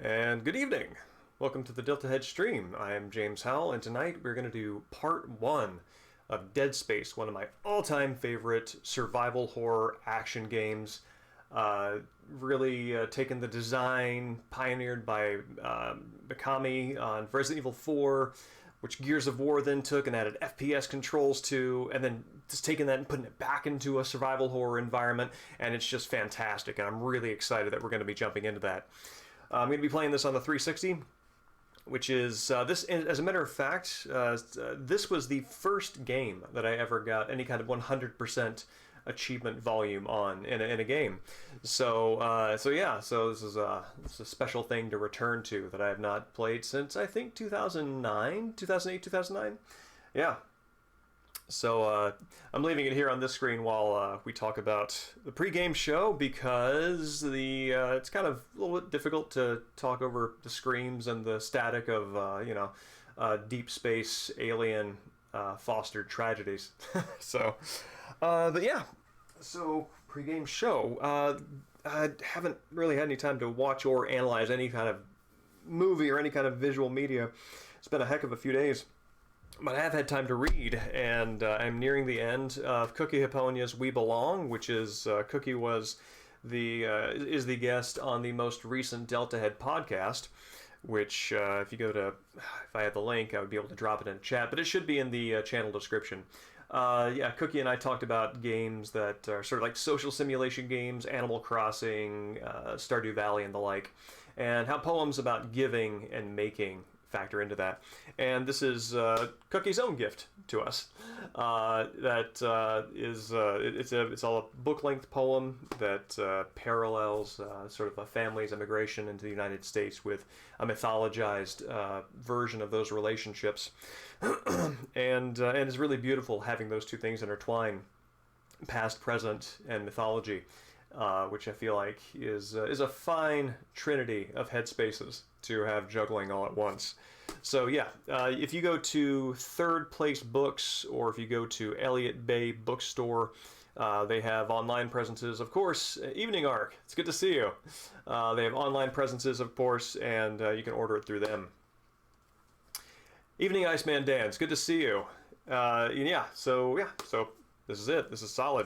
And good evening. Welcome to the Deltahead stream. I am James Howell, and tonight we're going to do part one of Dead Space, one of my all-time favorite survival horror action games. Really taken the design pioneered by Mikami on Resident Evil 4, which Gears of War then took and added FPS controls to, and then just taking that and putting it back into a survival horror environment, and it's just fantastic, and I'm really excited that we're going to be jumping into that. I'm going to be playing this on the 360, which is, this, as a matter of fact, this was the first game that I ever got any kind of 100% achievement volume on in a game. So this is a special thing to return to that I have not played since, I think, 2008, 2009? Yeah. So I'm leaving it here on this screen while we talk about the pre-game show because it's kind of a little bit difficult to talk over the screams and the static of deep space alien fostered tragedies. But yeah. So pre-game show. I haven't really had any time to watch or analyze any kind of movie or any kind of visual media. It's been a heck of a few days. But I have had time to read, and I'm nearing the end of Cookie Hiponia's We Belong, which is Cookie was is the guest on the most recent Deltahead podcast, which if I had the link, I would be able to drop it in chat, but it should be in the channel description. Cookie and I talked about games that are sort of like social simulation games, Animal Crossing, Stardew Valley, and the like, and how poems about giving and making factor into that. And this is Cookie's own gift to us. It's all a book-length poem that parallels sort of a family's immigration into the United States with a mythologized version of those relationships. and it's really beautiful having those two things intertwine, past, present, and mythology. Which I feel like is a fine trinity of headspaces to have juggling all at once. So yeah, if you go to Third Place Books or if you go to Elliott Bay Bookstore, they have online presences, of course. Evening Arc, it's good to see you. They have online presences, of course, and you can order it through them. Evening Iceman Dan, it's good to see you. So this is it. This is solid.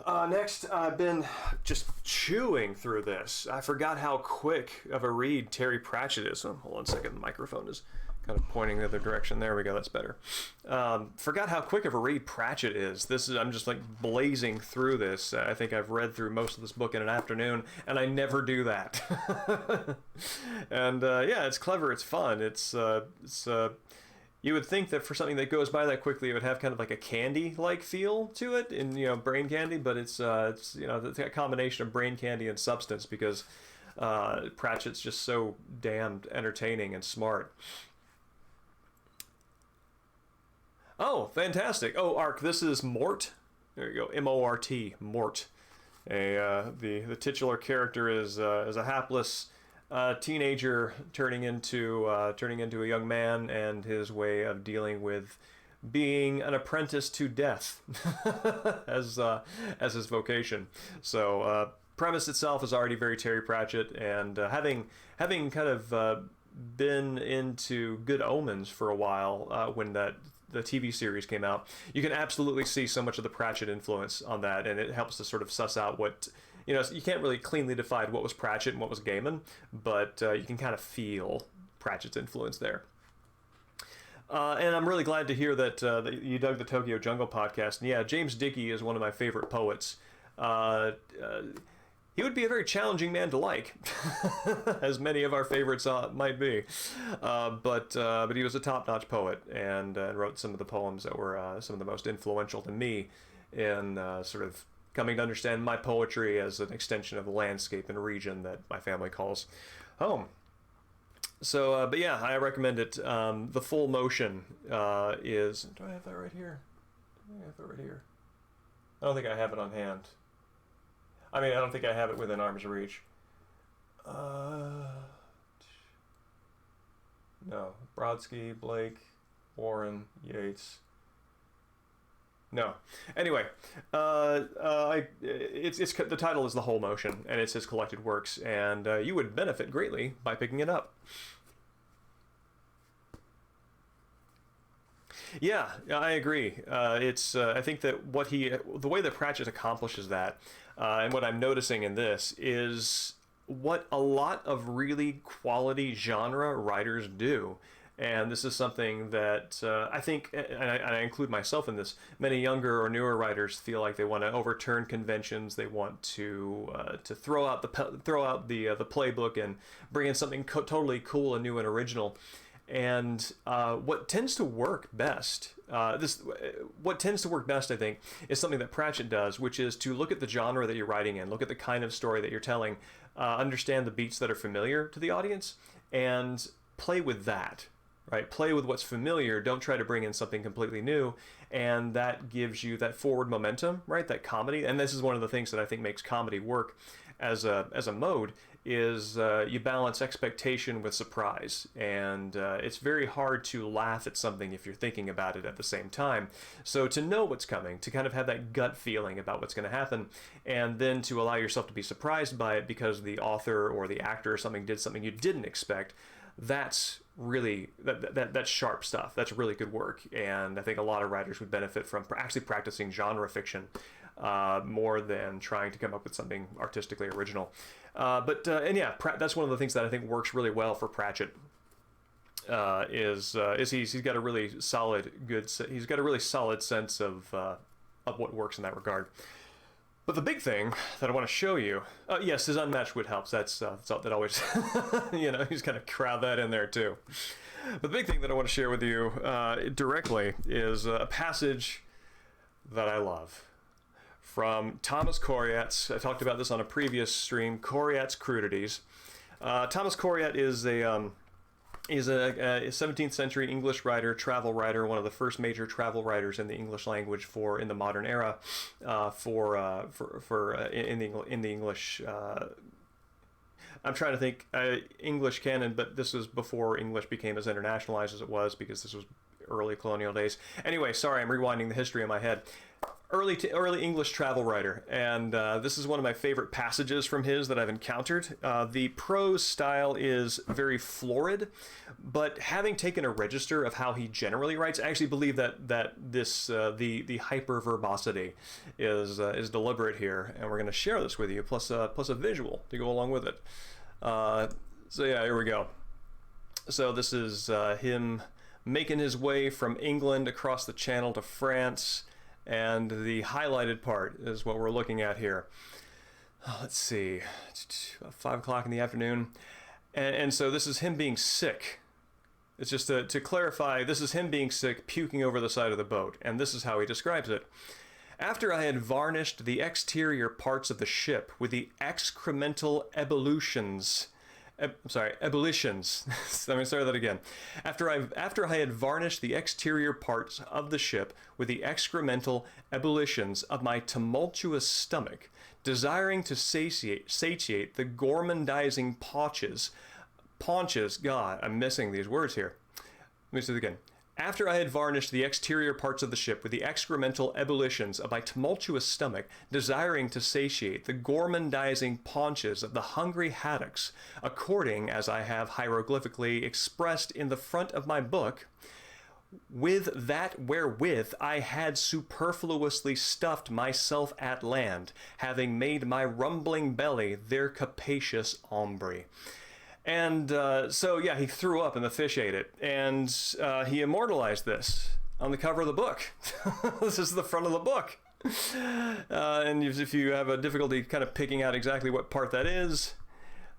Next, I've been just chewing through this. I forgot how quick of a read Terry Pratchett is. Oh, hold on a second, the microphone is kind of pointing the other direction. There we go, that's better. Forgot how quick of a read Pratchett is. I'm just like blazing through this. I think I've read through most of this book in an afternoon, and I never do that. And it's clever, it's fun, you would think that for something that goes by that quickly, it would have kind of like a candy-like feel to it, in brain candy. But it's a combination of brain candy and substance because Pratchett's just so damned entertaining and smart. Oh, fantastic! Oh, Ark, this is Mort. There you go, M-O-R-T, Mort. The titular character is a hapless teenager turning into a young man, and his way of dealing with being an apprentice to death as his vocation. So premise itself is already very Terry Pratchett, and having kind of been into Good Omens for a while when the TV series came out, you can absolutely see so much of the Pratchett influence on that, and it helps to sort of suss out what, you can't really cleanly define what was Pratchett and what was Gaiman, but you can kind of feel Pratchett's influence there. And I'm really glad to hear that you dug the Tokyo Jungle podcast. And yeah, James Dickey is one of my favorite poets. He would be a very challenging man to like, as many of our favorites might be. But he was a top-notch poet and wrote some of the poems that were some of the most influential to me in sort of coming to understand my poetry as an extension of the landscape and region that my family calls home. So, I recommend it. The Full Motion is... Do I have that right here? I don't think I have it on hand. I don't think I have it within arm's reach. No. Brodsky, Blake, Warren, Yates. No. Anyway, it's the title is The Whole Motion, and it's his collected works, and you would benefit greatly by picking it up. Yeah, I agree. I think that the way that Pratchett accomplishes that, and what I'm noticing in this is what a lot of really quality genre writers do. And this is something that I think, and I include myself in this. Many younger or newer writers feel like they want to overturn conventions. They want to throw out the playbook and bring in something totally cool and new and original. And what tends to work best, what tends to work best, I think, is something that Pratchett does, which is to look at the genre that you're writing in, look at the kind of story that you're telling, understand the beats that are familiar to the audience, and play with that, right? Play with what's familiar. Don't try to bring in something completely new, and that gives you that forward momentum, right? That comedy, and this is one of the things that I think makes comedy work as a mode, is you balance expectation with surprise, and it's very hard to laugh at something if you're thinking about it at the same time. So to know what's coming, to kind of have that gut feeling about what's going to happen, and then to allow yourself to be surprised by it because the author or the actor or something did something you didn't expect, that's really that's sharp stuff. That's really good work, and I think a lot of writers would benefit from actually practicing genre fiction more than trying to come up with something artistically original. And yeah, that's one of the things that I think works really well for Pratchett. Is he's got a really solid he's got a really solid sense of what works in that regard. But the big thing that I want to show you, yes, his unmatched wit helps. That's that always, he's kind of crowd that in there too. But the big thing that I want to share with you directly is a passage that I love from Thomas Coryat's. I talked about this on a previous stream. Coryat's Crudities. Thomas Coryat is a 17th century English writer, travel writer, one of the first major travel writers in the English language in the modern era, in the English. I'm trying to think English canon, but this was before English became as internationalized as it was, because this was early colonial days. Anyway, sorry, I'm rewinding the history in my head. Early English travel writer, and this is one of my favorite passages from his that I've encountered. The prose style is very florid, but having taken a register of how he generally writes, I actually believe that this the hyper verbosity is deliberate here, and we're going to share this with you, plus a visual to go along with it. So yeah, here we go. So this is him making his way from England across the Channel to France. And the highlighted part is what we're looking at here. Let's see, about 5 o'clock in the afternoon. And so this is him being sick. It's just to clarify, this is him being sick, puking over the side of the boat. And this is how he describes it. After I had varnished the exterior parts of the ship with the excremental ebullitions. Ebullitions. Let me start that again. After I had varnished the exterior parts of the ship with the excremental ebullitions of my tumultuous stomach, desiring to satiate the gormandizing paunches. God, I'm missing these words here. Let me say it again. After I had varnished the exterior parts of the ship with the excremental ebullitions of my tumultuous stomach, desiring to satiate the gormandizing paunches of the hungry haddocks, according as I have hieroglyphically expressed in the front of my book, with that wherewith I had superfluously stuffed myself at land, having made my rumbling belly their capacious ombre. And so, yeah, he threw up and the fish ate it. And he immortalized this on the cover of the book. This is the front of the book. And if you have a difficulty kind of picking out exactly what part that is,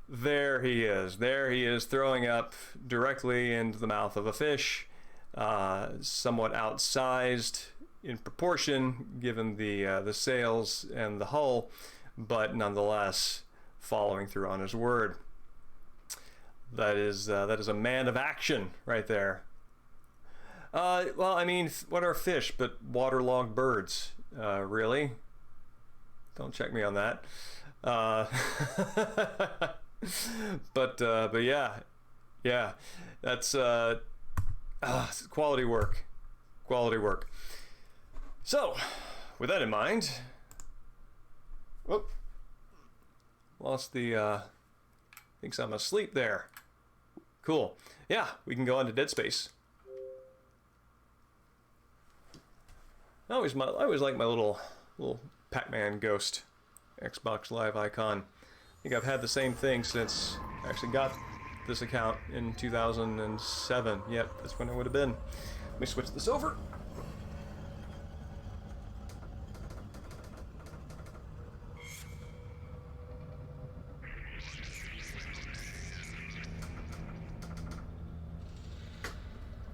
there he is. There he is throwing up directly into the mouth of a fish, somewhat outsized in proportion given the sails and the hull, but nonetheless following through on his word. That is a man of action right there. Well, I mean, what are fish but waterlogged birds? Really? Don't check me on that. But yeah, that's quality work. So, with that in mind, whoop, lost the, thinks I'm asleep there. Cool. Yeah, we can go on to Dead Space. I always like my little Pac-Man ghost Xbox Live icon. I think I've had the same thing since I actually got this account in 2007. Yep, that's when it would have been. Let me switch this over.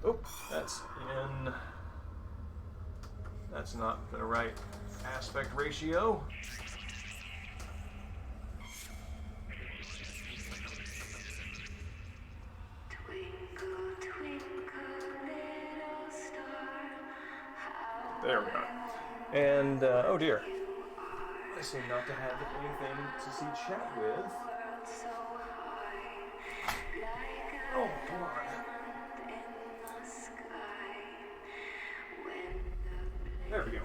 Oh, that's in... That's not the right aspect ratio. There we are. And, oh dear. I seem not to have anything to see chat with. Oh, come on. There we go.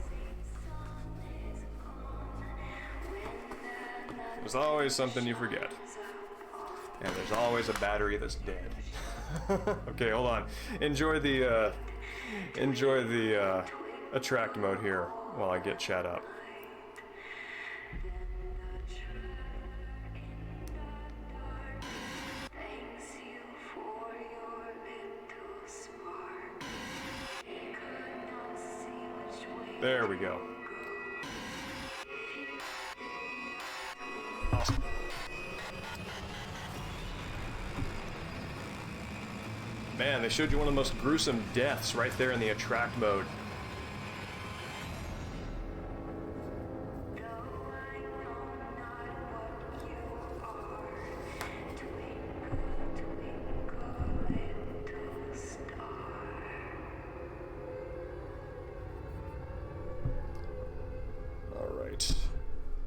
There's always something you forget. And there's always a battery that's dead. Okay, hold on. Enjoy the attract mode here while I get chat up. There we go. Awesome. Man, they showed you one of the most gruesome deaths right there in the attract mode.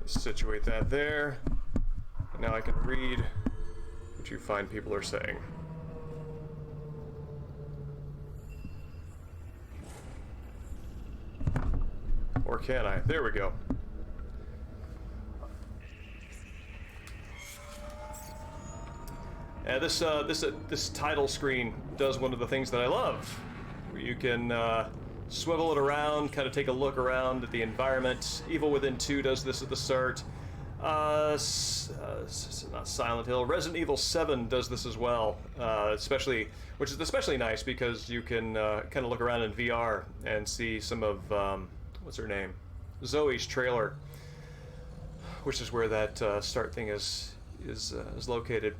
Situate that there. And now I can read what you fine people are saying. Or can I? There we go. And this title screen does one of the things that I love, where you can swivel it around, kind of take a look around at the environment. Evil Within 2 does this at the start. Not Silent Hill. Resident Evil 7 does this as well, which is especially nice because you can kind of look around in VR and see some of what's her name, Zoe's trailer, which is where that start thing is located.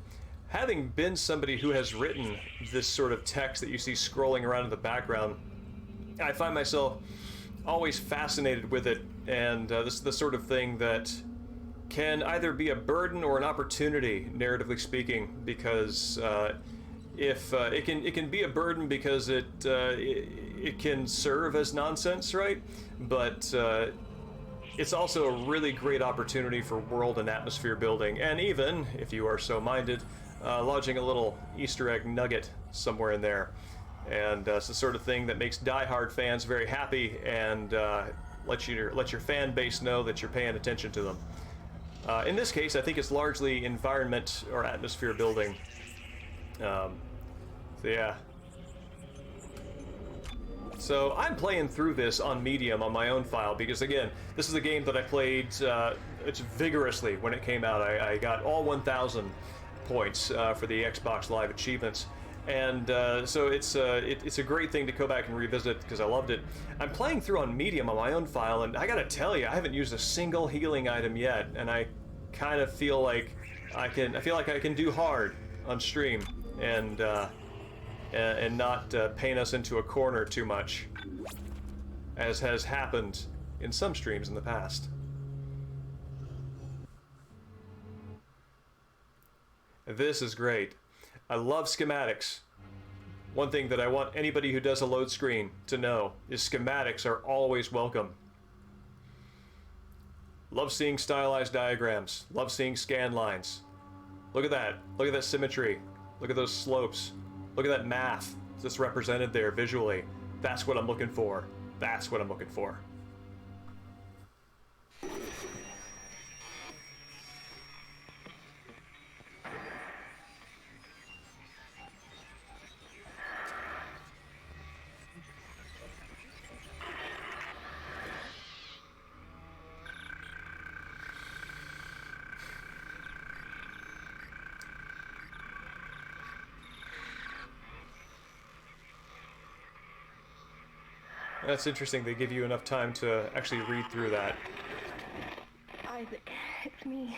Having been somebody who has written this sort of text that you see scrolling around in the background, I find myself always fascinated with it, and this is the sort of thing that can either be a burden or an opportunity, narratively speaking, because if it can be a burden because it can serve as nonsense, right? But it's also a really great opportunity for world and atmosphere building, and even, if you are so minded, lodging a little Easter egg nugget somewhere in there. And it's the sort of thing that makes die-hard fans very happy and let your fan base know that you're paying attention to them. In this case, I think it's largely environment or atmosphere building. So yeah. So I'm playing through this on Medium on my own file because, again, this is a game that I played vigorously when it came out. I got all 1,000 points for the Xbox Live achievements. And so it's a great thing to go back and revisit because I loved it. I'm playing through on Medium on my own file, and I gotta tell you, I haven't used a single healing item yet, and I kind of feel like I can do hard on stream and not paint us into a corner too much, as has happened in some streams in the past. This is great. I love schematics. One thing that I want anybody who does a load screen to know is schematics are always welcome. Love seeing stylized diagrams. Love seeing scan lines. Look at that. Look at that symmetry. Look at those slopes. Look at that math that's represented there visually. That's what I'm looking for. That's what I'm looking for. That's interesting. They give you enough time to actually read through that. Isaac, it's me.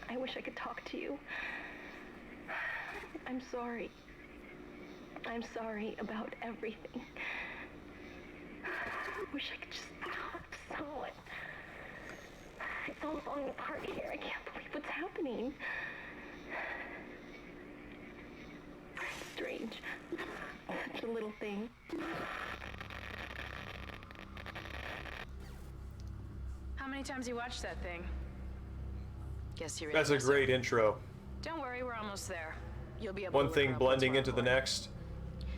I wish I could talk to you. I'm sorry. I'm sorry about everything. I wish I could just talk to someone. It's all falling apart here. I can't believe what's happening. It's strange. Such a little thing. How many times you watched that thing? Guess you really That's a miss great it. intro. Don't worry, we're almost there. You'll be able One to look thing her up blending once into we're the on board. next.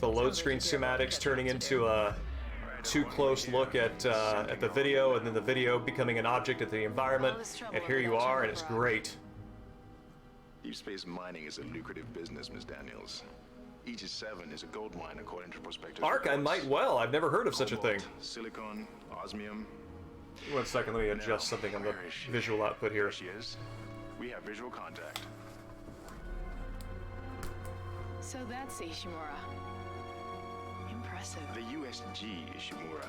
The load screen schematics turning into a too close look at the video, and then the video becoming an object of the environment. And here you are, and it's great. Deep space mining is a lucrative business, Miss Daniels. Aegis 7 is a gold mine according to prospectors. Arc, I reports. might well. I've never heard of such a thing. Cobalt, silicon, osmium. 1 second, let me adjust something on the Where is she? visual output here. There she is. We have visual contact. So that's Ishimura. Impressive. The USG Ishimura,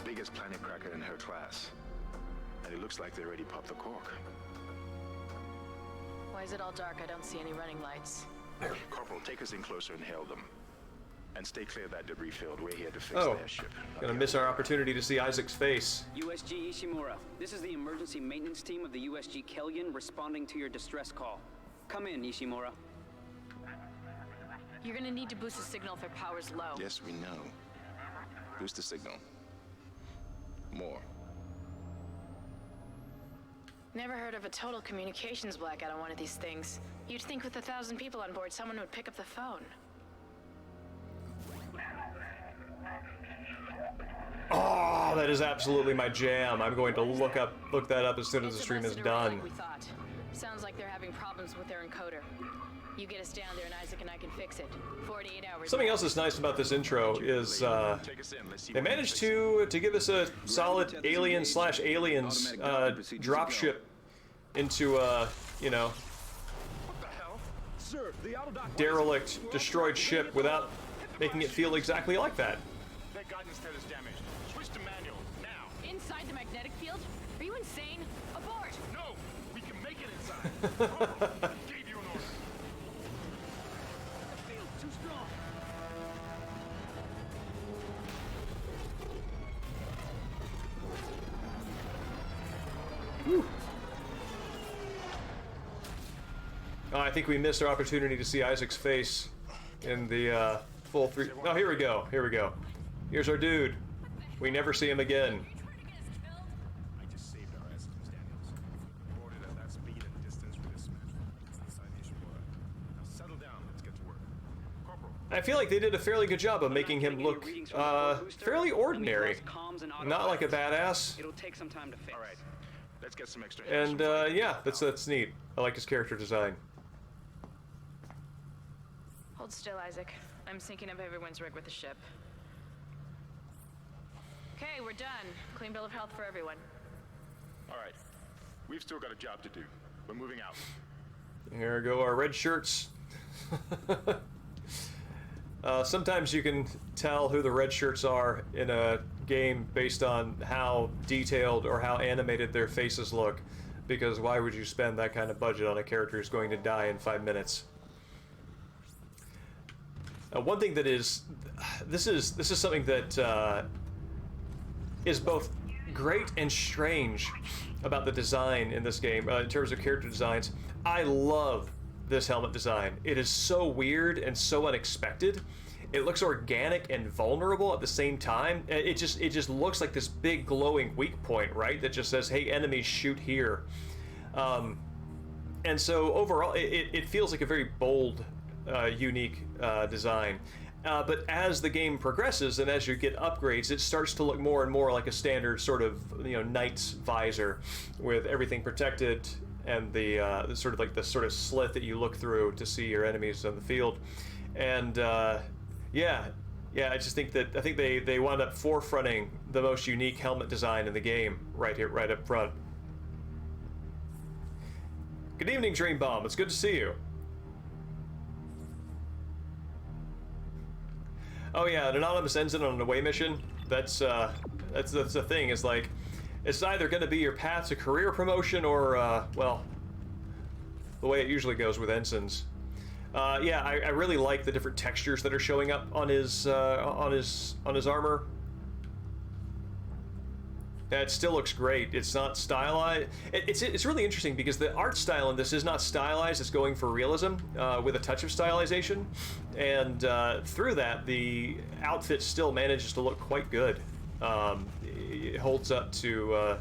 biggest planet cracker in her class. And it looks like they already popped the cork. Why is it all dark? I don't see any running lights. Corporal, take us in closer and hail them. And stay clear of that debris field. We're here to fix Oh, their ship. gonna miss our opportunity to see Isaac's face. USG Ishimura, this is the emergency maintenance team of the USG Kellyan responding to your distress call. Come in, Ishimura. You're gonna need to boost the signal if their power's low. Yes, we know. Boost the signal. More. Never heard of a total communications blackout on one of these things. You'd think with 1,000 people on board, someone would pick up the phone. Oh, that is absolutely my jam. I'm going to look that up as soon as the It's stream is busted around done. like we thought. Sounds like they're having problems with their encoder. You get us down there and Isaac and I can fix it. 48 hours. Something else that's nice about this intro is Take us in. Let's see they what we managed can to give us a solid alien/aliens dropship into you know, derelict, destroyed ship without making it feel exactly like that. That guidance tab is damaged. Switch to manual, now. Inside the magnetic field? Are you insane? Abort! No! We can make it inside. Gave you an order. The field's too strong. Oh, I think we missed our opportunity to see Isaac's face in the full three. Oh, here we go. Here we go. Here's our dude. We never see him again. I just saved our asses, Miss Daniels. Boarded at that speed and distance with this man. Inside Ishimura. Now settle down. Let's get to work. Corporal. I feel like they did a fairly good job of making him look fairly ordinary, not like a badass. It'll take some time to fix. All right. Let's get some extra And yeah, that's neat. I like his character design. Hold still, Isaac. I'm syncing up everyone's rig with the ship. Okay, we're done. Clean bill of health for everyone. All right. We've still got a job to do. We're moving out. Here go our red shirts. Sometimes you can tell who the red shirts are in a game based on how detailed or how animated their faces look, because why would you spend that kind of budget on a character who's going to die in 5 minutes? One thing that is, this is something that is both great and strange about the design in this game in terms of character designs. I love this helmet design. It is so weird and so unexpected. It looks organic and vulnerable at the same time. It just looks like this big glowing weak point, right? That just says, "Hey, enemies, shoot here." And so overall, it feels like a very bold, unique design. But as the game progresses and as you get upgrades, it starts to look more and more like a standard sort of, knight's visor with everything protected and the sort of like the sort of slit that you look through to see your enemies on the field. And yeah, I just think they wound up forefronting the most unique helmet design in the game right here, right up front. Good evening, Dream Bomb. It's good to see you. Oh yeah, an anonymous ensign on an away mission. That's the thing. Is like, it's either going to be your path to career promotion or well, the way it usually goes with ensigns. Yeah, I really like the different textures that are showing up on his armor. Yeah, it still looks great. It's not stylized. It's really interesting because the art style in this is not stylized. It's going for realism with a touch of stylization, and through that, the outfit still manages to look quite good. It holds up to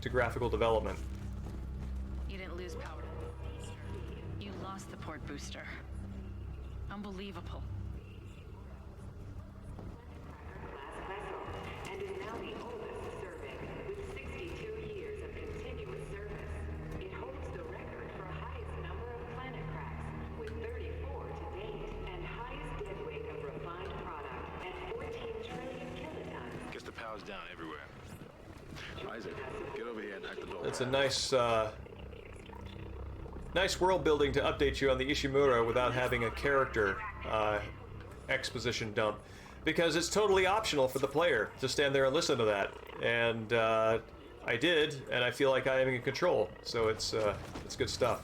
graphical development. You didn't lose power. You lost the port booster. Unbelievable. And is now the oldest serving, with 62 years of continuous service. It holds the record for highest number of planet cracks, with 34 to date, and highest dead weight of refined product at 14 trillion kilotons. Guess the power's down everywhere. Isaac, get over here and hack the door. It's a nice world building to update you on the Ishimura without having a character exposition dump, because it's totally optional for the player to stand there and listen to that, and I did, and I feel like I am in control, so it's good stuff.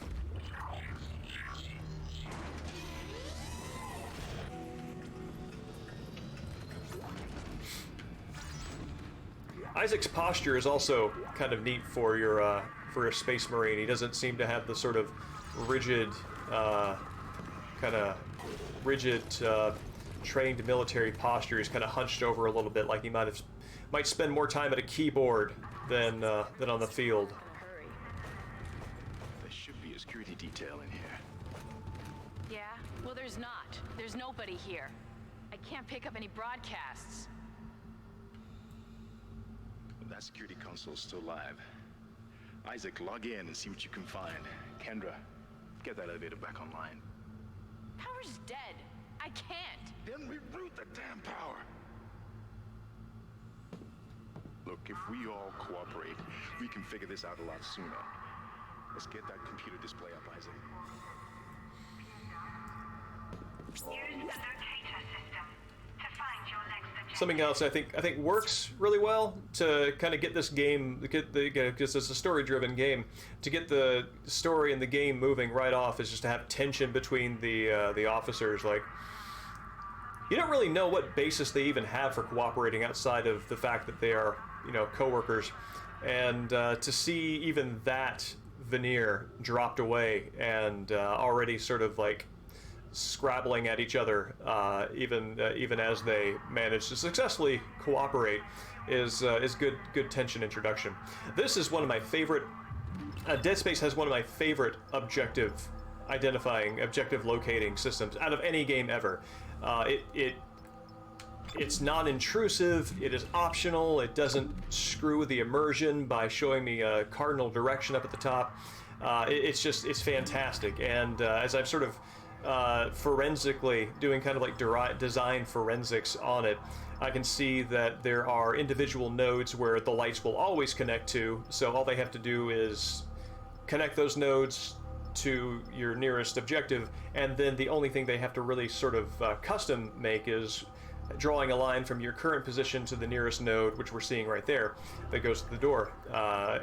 Isaac's posture is also kind of neat for your Space Marine. He doesn't seem to have the sort of rigid, trained military posture. He's kind of hunched over a little bit, like he might spend more time at a keyboard than on the field. There should be a security detail in here. Yeah? Well, there's not. There's nobody here. I can't pick up any broadcasts. That security console's still live. Isaac, log in and see what you can find. Kendra, get that elevator back online. Power's dead. I can't. Then reroute the damn power. Look, if we all cooperate, we can figure this out a lot sooner. Let's get that computer display up, Isaac. Use the locator system to find your next objective. Something else I think works really well to kind of get this game, because it's a story-driven game, to get the story and the game moving right off is just to have tension between the officers. Like, you don't really know what basis they even have for cooperating outside of the fact that they are, co-workers, and to see even that veneer dropped away and already sort of like scrabbling at each other, even as they manage to successfully cooperate, is good tension introduction. This is one of my favorite. Dead Space has one of my favorite objective locating systems out of any game ever. It's non-intrusive. It is optional. It doesn't screw with the immersion by showing me a cardinal direction up at the top. It's fantastic. And as I've sort of forensically doing kind of like design forensics on it, I can see that there are individual nodes where the lights will always connect to, so all they have to do is connect those nodes to your nearest objective, and then the only thing they have to really sort of custom make is drawing a line from your current position to the nearest node, which we're seeing right there, that goes to the door,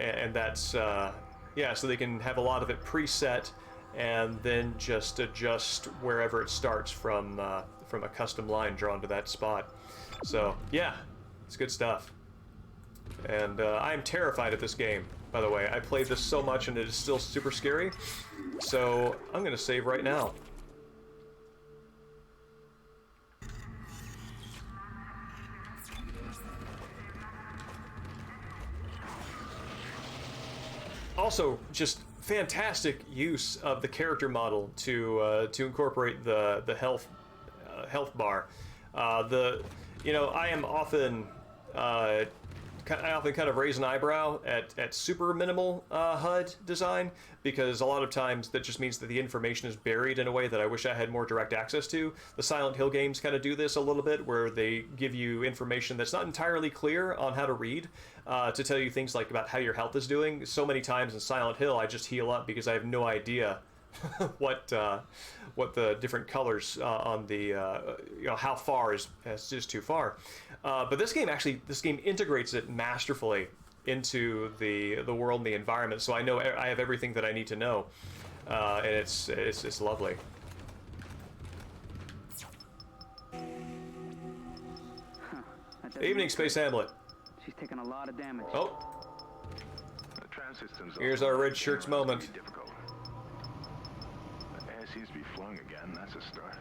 and that's yeah, so they can have a lot of it preset and then just adjust wherever it starts from a custom line drawn to that spot. So yeah, it's good stuff. And I am terrified of this game, by the way. I played this so much and it is still super scary. So I'm gonna save right now. Also, just fantastic use of the character model to incorporate the health bar. I am often I often kind of raise an eyebrow at super minimal HUD design, because a lot of times that just means that the information is buried in a way that I wish I had more direct access to. The Silent Hill games kind of do this a little bit, where they give you information that's not entirely clear on how to read, to tell you things like about how your health is doing. So many times in Silent Hill I just heal up because I have no idea what the different colors on the how far is just too far. But this game integrates it masterfully into the world and the environment. So I know I have everything that I need to know, and it's lovely. Evening, Space Hamlet. She's taking a lot of damage. Oh, The trans systems here's our red shirts moment. difficult. The air seems to be flowing again. That's a start.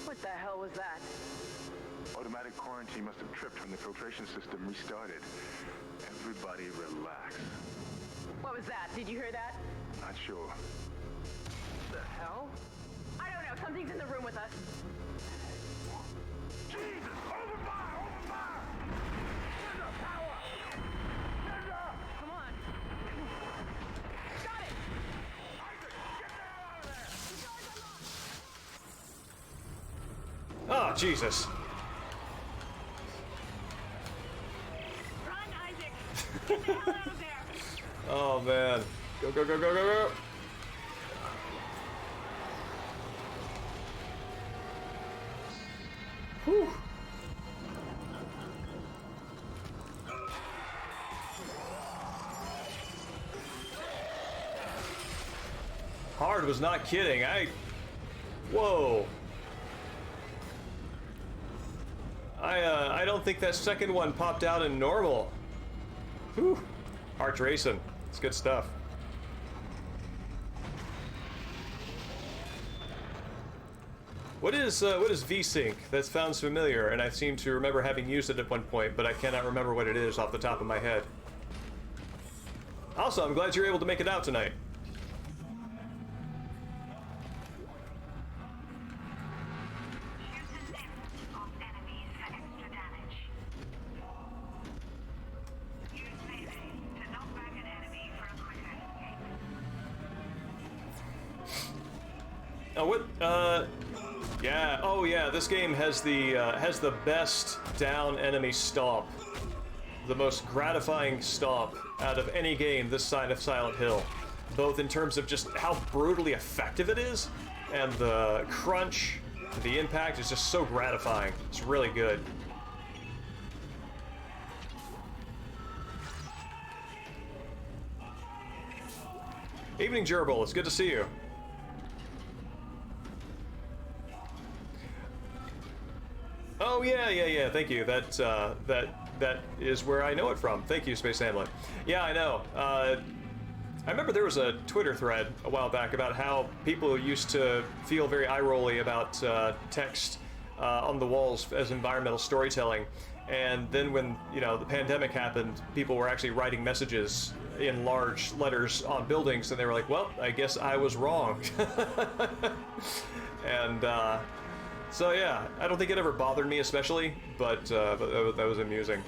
What the hell was that? Automatic quarantine must have tripped when the filtration system restarted. Everybody relax. What was that? Did you hear that? Not sure. The hell? I don't know. Something's in the room with us. Jesus! Open fire! Open fire! Linda, power! Linda! Come on. Got it. Isaac, get the hell out of there! Oh, Jesus. Run, Isaac. Get the hell out of there. Oh, man. Go, go, go, go, go, go. Whew. Hard was not kidding. Whoa. I don't think that second one popped out in normal. Whew. Heart's racing. It's good stuff. What is VSync? That sounds familiar, and I seem to remember having used it at one point, but I cannot remember what it is off the top of my head. Also, I'm glad you're able to make it out tonight. Use the limbs of enemies for extra damage. Use melee to knock back an enemy for a quicker escape. Oh, what? Yeah. Oh, yeah. This game has the best down enemy stomp, the most gratifying stomp out of any game this side of Silent Hill, both in terms of just how brutally effective it is, and the crunch, the impact is just so gratifying. It's really good. Evening, Gerbil. It's good to see you. Oh yeah. Thank you. That is where I know it from. Thank you, Space Hamlet. Yeah, I know. I remember there was a Twitter thread a while back about how people used to feel very eye-rolly about text on the walls as environmental storytelling, and then when the pandemic happened, people were actually writing messages in large letters on buildings, and they were like, "Well, I guess I was wrong." And so yeah, I don't think it ever bothered me especially, but that was amusing.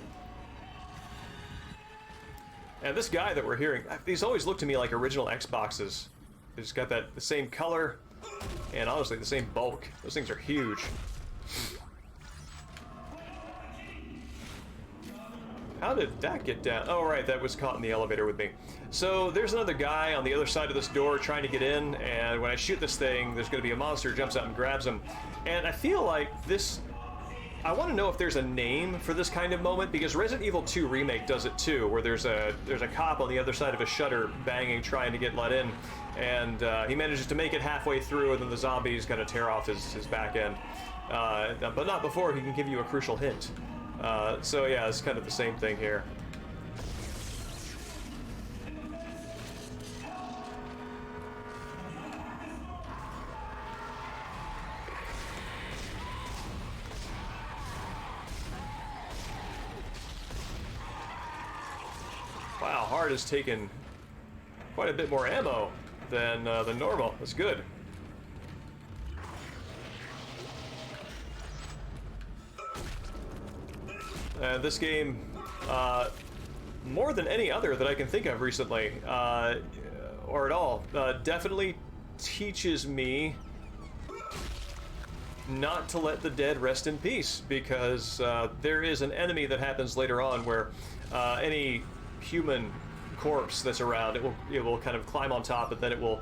And this guy that we're hearing, these always look to me like original Xboxes. They just got the same color, and honestly the same bulk. Those things are huge. How did that get down? Oh right, that was caught in the elevator with me. So there's another guy on the other side of this door trying to get in, and when I shoot this thing, there's going to be a monster jumps out and grabs him. And I feel like this... I want to know if there's a name for this kind of moment, because Resident Evil 2 Remake does it too, where there's a cop on the other side of a shutter banging, trying to get let in, and he manages to make it halfway through, and then the zombies kind of tear off his back end. But not before he can give you a crucial hint. So yeah, it's kind of the same thing here. Wow, Hard has taken quite a bit more ammo than normal. That's good. This game, more than any other that I can think of recently, or at all, definitely teaches me not to let the dead rest in peace, because there is an enemy that happens later on where any human corpse that's around. It will kind of climb on top, and then it will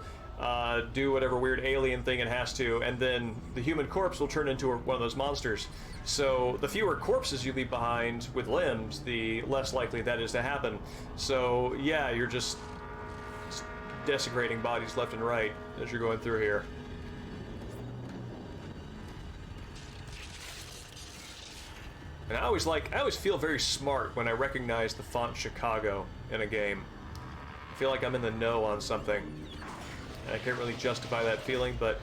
do whatever weird alien thing it has to, and then the human corpse will turn into one of those monsters. So the fewer corpses you leave behind with limbs, the less likely that is to happen. So yeah, you're just desecrating bodies left and right as you're going through here. And I always feel very smart when I recognize the font Chicago in a game. I feel like I'm in the know on something. And I can't really justify that feeling, but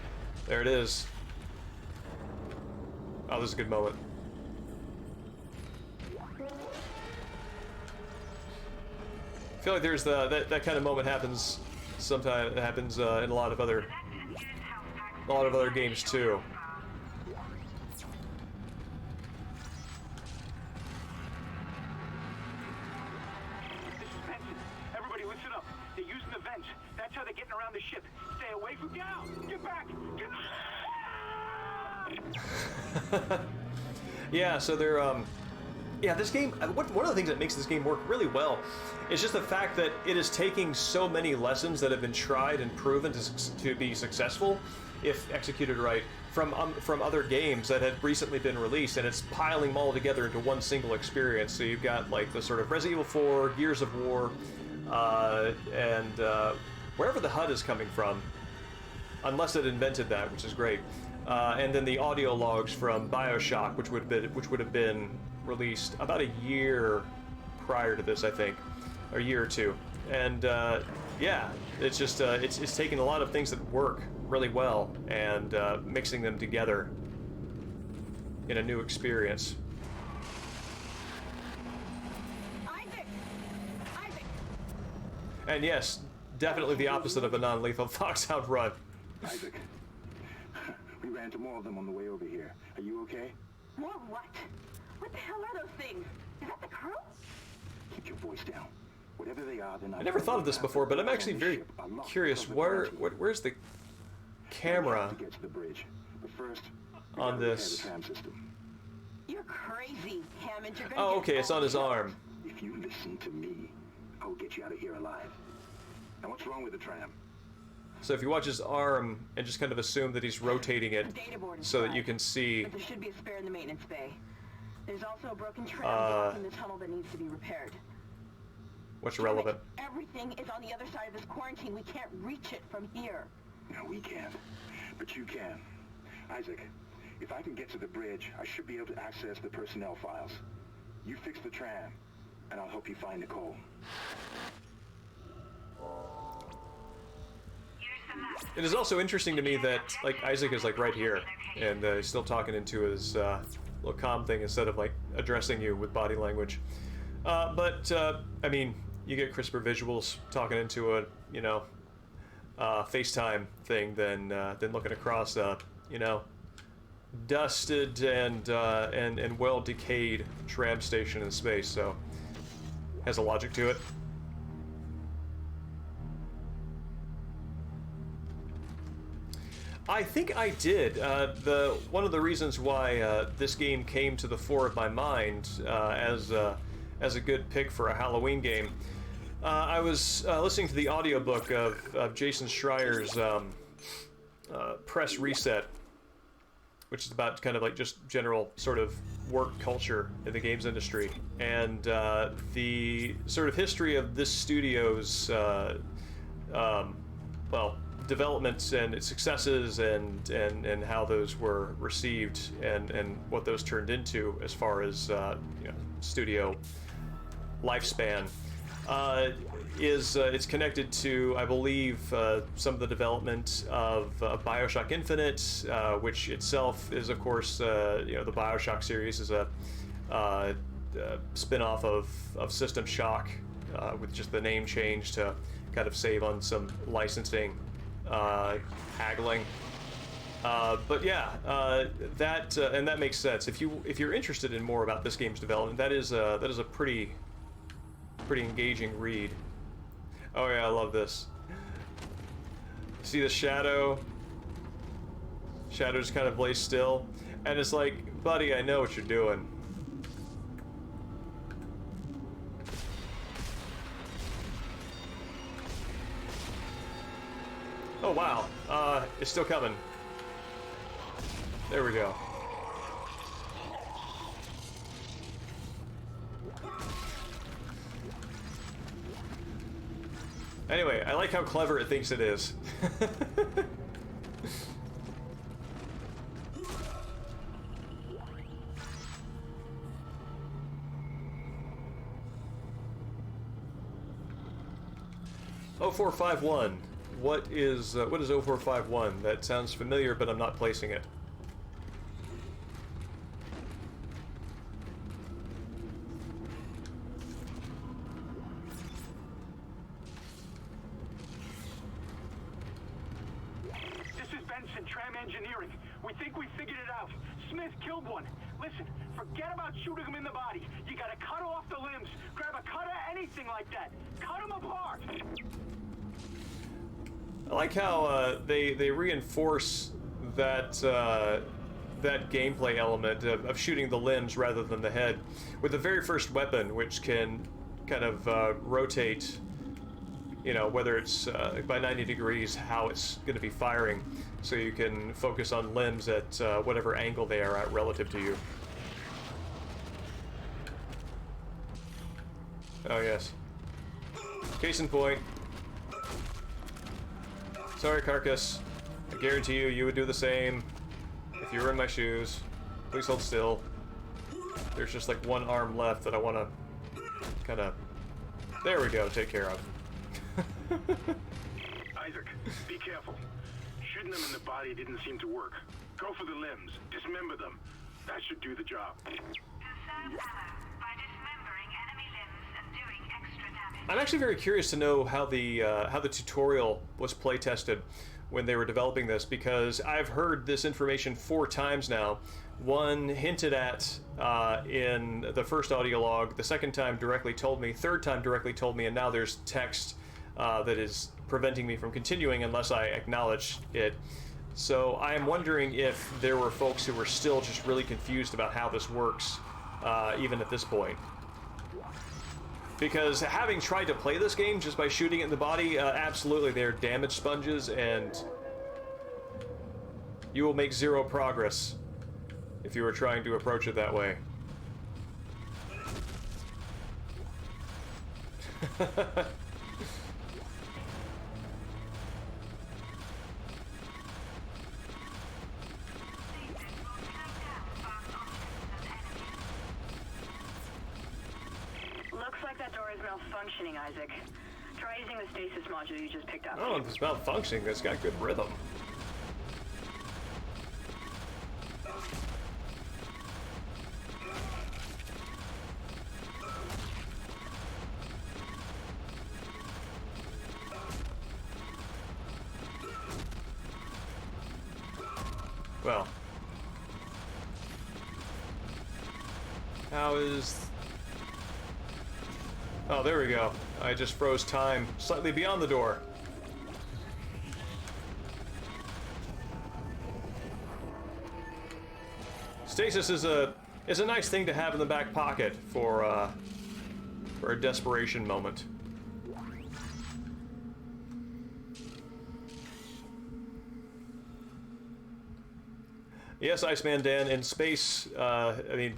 there it is. Oh, this is a good moment. I feel like there's that kind of moment happens sometimes. It happens in a lot of other games too. This is Benson. Everybody listen up. They're using the vents. That's how they're getting around the ship. Stay away from down. Get back. Get Yeah, so they're yeah, this game, one of the things that makes this game work really well is just the fact that it is taking so many lessons that have been tried and proven to be successful, if executed right, from other games that had recently been released, and it's piling them all together into one single experience. So you've got like the sort of Resident Evil 4, Gears of War, and wherever the HUD is coming from, unless it invented that, which is great. And then the audio logs from BioShock, which would have been released about a year prior to this, I think, or a year or two. And yeah, it's just it's taking a lot of things that work really well and mixing them together in a new experience. Isaac! And yes, definitely the opposite of a non-lethal Foxhound run. Isaac, we ran into more of them on the way over here. Are you okay? More what? What the hell are those things? Is that the crew? Keep your voice down. Whatever they are, they're not. I never thought of this before, but I'm actually very curious. Where's the camera to get to the bridge. But first, on this? the tram system. You're crazy, Hammond. You're gonna Oh, get okay, it's on his killed. arm. If you listen to me, I will get you out of here alive. Now, what's wrong with the tram? So if you watch his arm and just kind of assume that he's rotating it The data board is so that fried, you can see. But there should be a spare in the maintenance bay. There's also a broken tram blocking the tunnel that needs to be repaired. What's Damn it, relevant? Everything is on the other side of this quarantine. We can't reach it from here. No, we can't. But you can. Isaac, if I can get to the bridge, I should be able to access the personnel files. You fix the tram, and I'll help you find Nicole. It is also interesting to me that like Isaac is like right here, and he's still talking into his little comm thing instead of like addressing you with body language. But I mean, you get crisper visuals talking into a FaceTime thing than looking across a dusted and well decayed tram station in space. So has a logic to it. I think I did. One of the reasons why this game came to the fore of my mind as a good pick for a Halloween game, I was listening to the audiobook of Jason Schreier's Press Reset, which is about kind of like just general sort of work culture in the games industry, and the sort of history of this studio's developments and its successes and how those were received and what those turned into as far as studio lifespan. It's connected to, I believe, some of the development of BioShock Infinite, which itself is, of course, the BioShock series is a spin-off of System Shock, with just the name change to kind of save on some licensing haggling. But yeah, that makes sense. If you're interested in more about this game's development, that is a pretty engaging read. Oh yeah, I love this. See the shadow? Shadow just kind of lays still, and it's like, buddy, I know what you're doing. Oh wow, it's still coming. There we go. Anyway, I like how clever it thinks it is. Oh, 0451. What is 0451? That sounds familiar, but I'm not placing it. This is Benson, Tram Engineering. We think we figured it out. Smith killed one. Listen, forget about shooting him in the body. You gotta cut off the limbs. Grab a cutter, anything like that. Cut him apart. I like how they reinforce that that gameplay element of shooting the limbs rather than the head with the very first weapon, which can kind of rotate, you know, whether it's by 90 degrees how it's going to be firing, so you can focus on limbs at whatever angle they are at relative to you. Oh yes. Case in point. Sorry, Carcass. I guarantee you, you would do the same if you were in my shoes. Please hold still. There's just like one arm left that I want to kind of... There we go, take care of. Isaac, be careful. Shooting them in the body didn't seem to work. Go for the limbs. Dismember them. That should do the job. Conserve ammo by dismembering enemy limbs and doing extra damage. I'm actually very curious to know how the tutorial was play tested when they were developing this, because I've heard this information 4 times now. One hinted at in the first audio log, the second time directly told me, third time directly told me, and now there's text that is preventing me from continuing unless I acknowledge it. So I am wondering if there were folks who were still just really confused about how this works, even at this point. Because having tried to play this game just by shooting it in the body, absolutely they're damage sponges, and you will make 0 progress if you were trying to approach it that way. Looks like that door is malfunctioning, Isaac. Try using the stasis module you just picked up. Oh, if it's malfunctioning, it's got good rhythm. Well, how is... Oh, there we go. I just froze time slightly beyond the door. Stasis is a nice thing to have in the back pocket for a desperation moment. Yes, Iceman Dan, in space, I mean,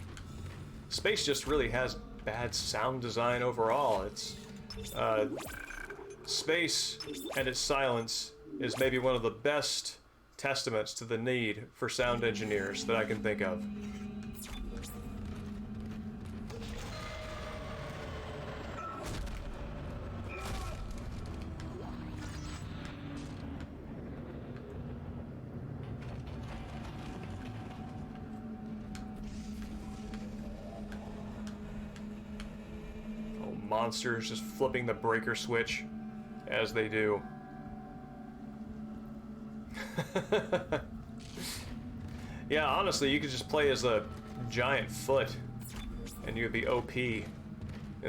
space just really has bad sound design overall. It's, space and its silence is maybe one of the best testaments to the need for sound engineers that I can think of. Monsters just flipping the breaker switch as they do. Yeah, honestly, you could just play as a giant foot and you'd be OP in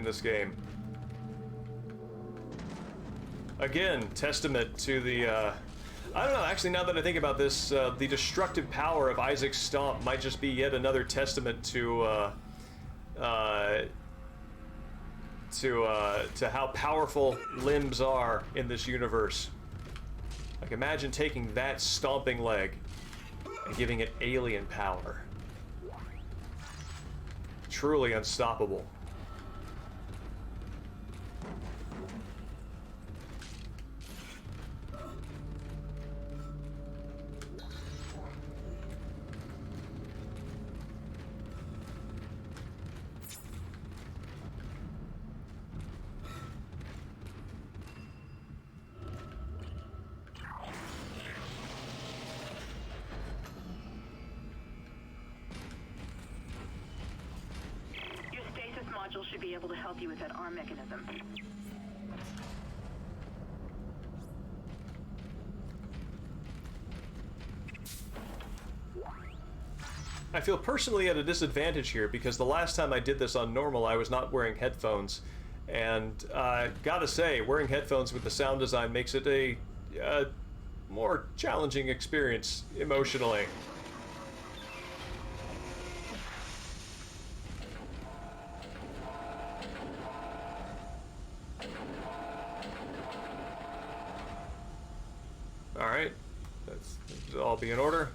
this game. Again, testament to the, I don't know, actually now that I think about this, the destructive power of Isaac's Stomp might just be yet another testament to how powerful limbs are in this universe. I Like, imagine taking that stomping leg and giving it alien power. Truly unstoppable. Your stasis module should be able to help you with that arm mechanism. I feel personally at a disadvantage here because the last time I did this on normal, I was not wearing headphones. And gotta say, wearing headphones with the sound design makes it a more challenging experience emotionally. Alright, that'll all be in order.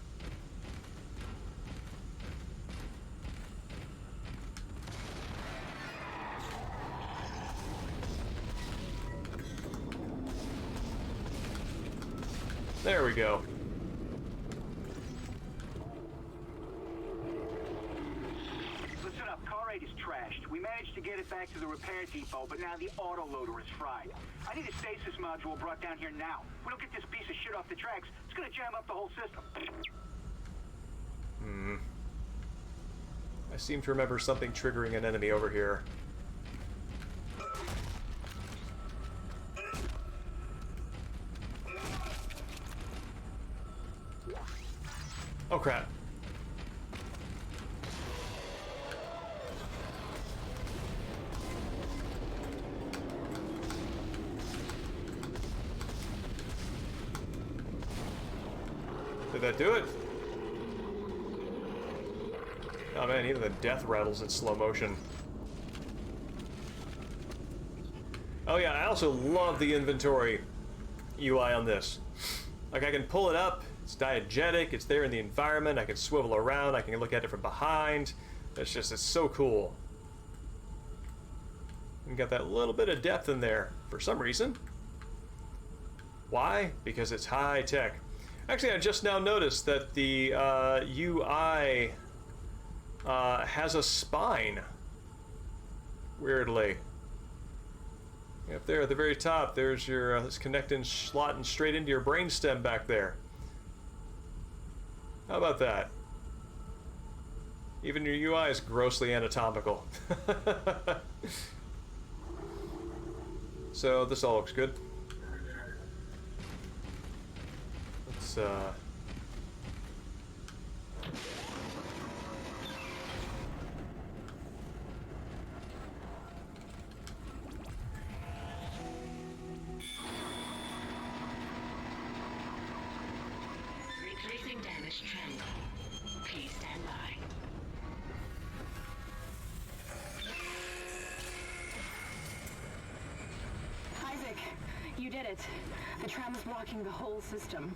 There we go. Listen up, car 8 is trashed. We managed to get it back to the repair depot, but now the autoloader is fried. I need a stasis module brought down here now. If we don't get this piece of shit off the tracks, it's gonna jam up the whole system. I seem to remember something triggering an enemy over here. Oh crap. Did that do it? Oh man, even the death rattles in slow motion. Oh yeah, I also love the inventory UI on this. Like, I can pull it up, it's diegetic, it's there in the environment, I can swivel around, I can look at it from behind. It's so cool. And got that little bit of depth in there for some reason. Why? Because it's high tech. Actually, I just now noticed that the UI has a spine. Weirdly. Up there at the very top, there's your it's connecting, slotting straight into your brainstem back there. How about that? Even your UI is grossly anatomical. So this all looks good. Let's Replacing damaged tram. Please stand by. Isaac, you did it. The tram is blocking the whole system.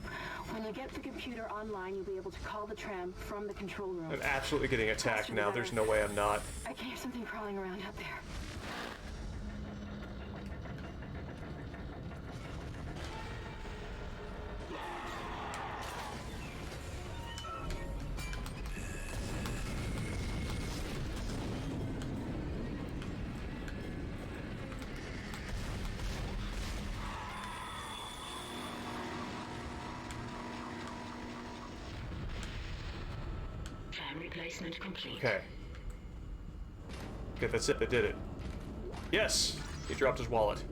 When you get the computer online, you'll be able to call the tram from the control room. I'm absolutely getting attacked now. There's no way I'm not. I can hear something crawling around out there. Tram replacement complete. Okay. Okay, that's it. They did it. Yes! He dropped his wallet.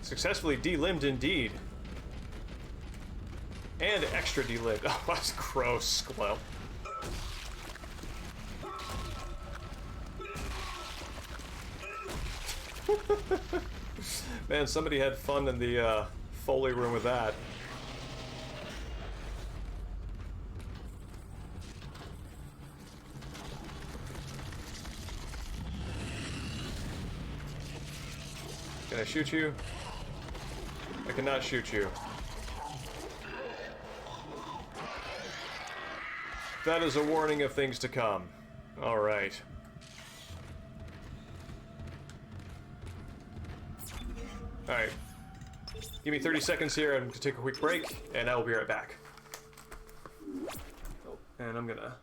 Successfully delimbed indeed. And extra delimbed. Oh, that's gross. Well. Man, somebody had fun in the Foley room with that. Can I shoot you? I cannot shoot you. That is a warning of things to come. Alright. Alright. Give me 30 seconds here. I'm going to take a quick break, and I will be right back. Oh, and I'm going to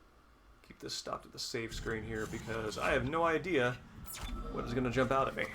keep this stopped at the save screen here because I have no idea what is going to jump out at me.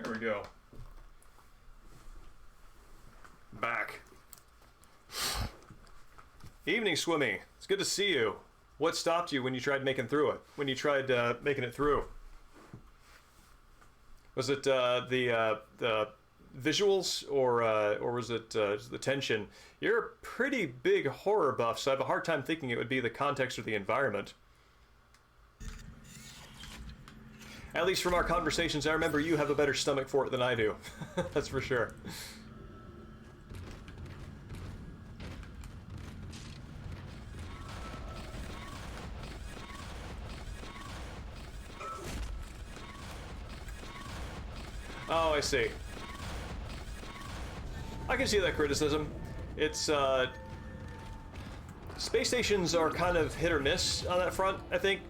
There we go. Back. Evening, Swimmy. It's good to see you. What stopped you when you tried making through it? When you tried making it through? Was it the visuals or was it the tension? You're a pretty big horror buff, so I have a hard time thinking it would be the context or the environment. At least from our conversations, I remember you have a better stomach for it than I do. That's for sure. Oh, I see. I can see that criticism. It's, space stations are kind of hit or miss on that front, I think.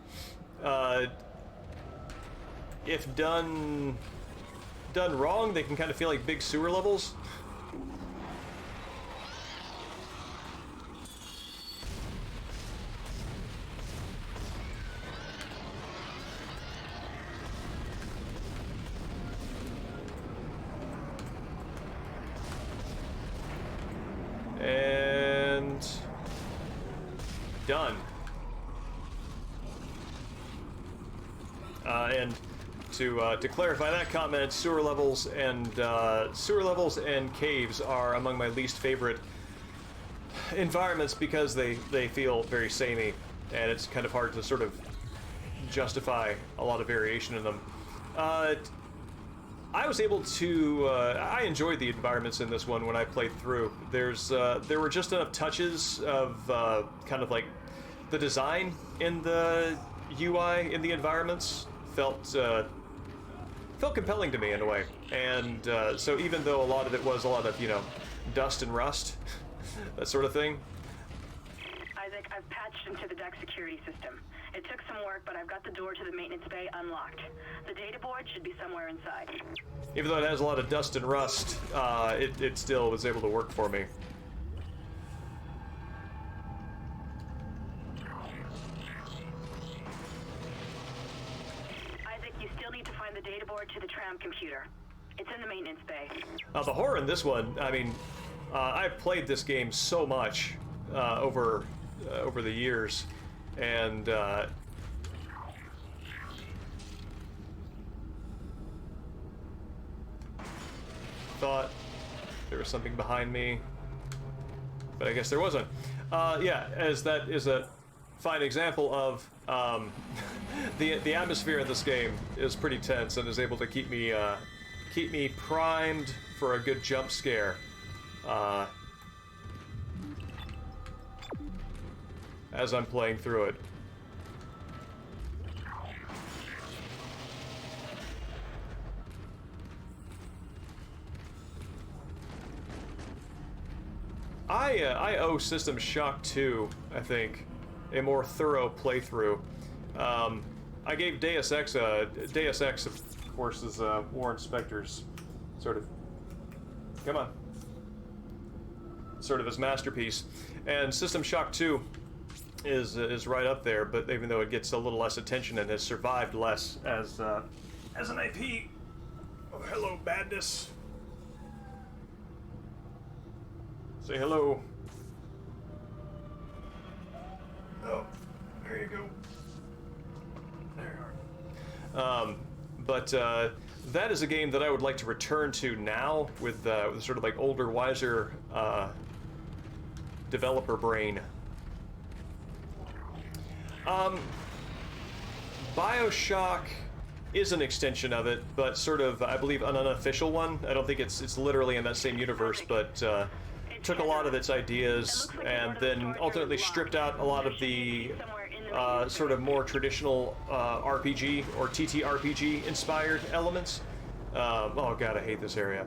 If done wrong, they can kind of feel like big sewer levels. And done. And to clarify that comment, sewer levels and caves are among my least favorite environments because they feel very samey, and it's kind of hard to sort of justify a lot of variation in them. I was able to I enjoyed the environments in this one when I played through. There were just enough touches of kind of like the design in the UI in the environments felt compelling to me in a way, and so even though a lot of it was a lot of, you know, dust and rust, that sort of thing. Isaac, I've patched into the deck security system. It took some work, but I've got the door to the maintenance bay unlocked. The data board should be somewhere inside. Even though it has a lot of dust and rust, it still was able to work for me. door to the tram computer. It's in the maintenance bay. The horror in this one, I mean, I've played this game so much over the years, and thought there was something behind me, but I guess there wasn't. Yeah, as that is a fine example of the atmosphere in this game is pretty tense and is able to keep me primed for a good jump scare. As I'm playing through it. I owe System Shock 2, I think, a more thorough playthrough. I gave Deus Ex, of course, is Warren Spector's sort of, come on, sort of his masterpiece, and System Shock 2 is right up there, but even though it gets a little less attention and has survived less as an IP. Oh, hello, badness. Say hello. Oh, there you go. There you are. But that is a game that I would like to return to now with sort of like older, wiser developer brain. BioShock is an extension of it, but sort of, I believe, an unofficial one. I don't think it's literally in that same universe, but took a lot of its ideas and then ultimately stripped out a lot of the sort of more traditional RPG or TTRPG inspired elements. Oh god, I hate this area.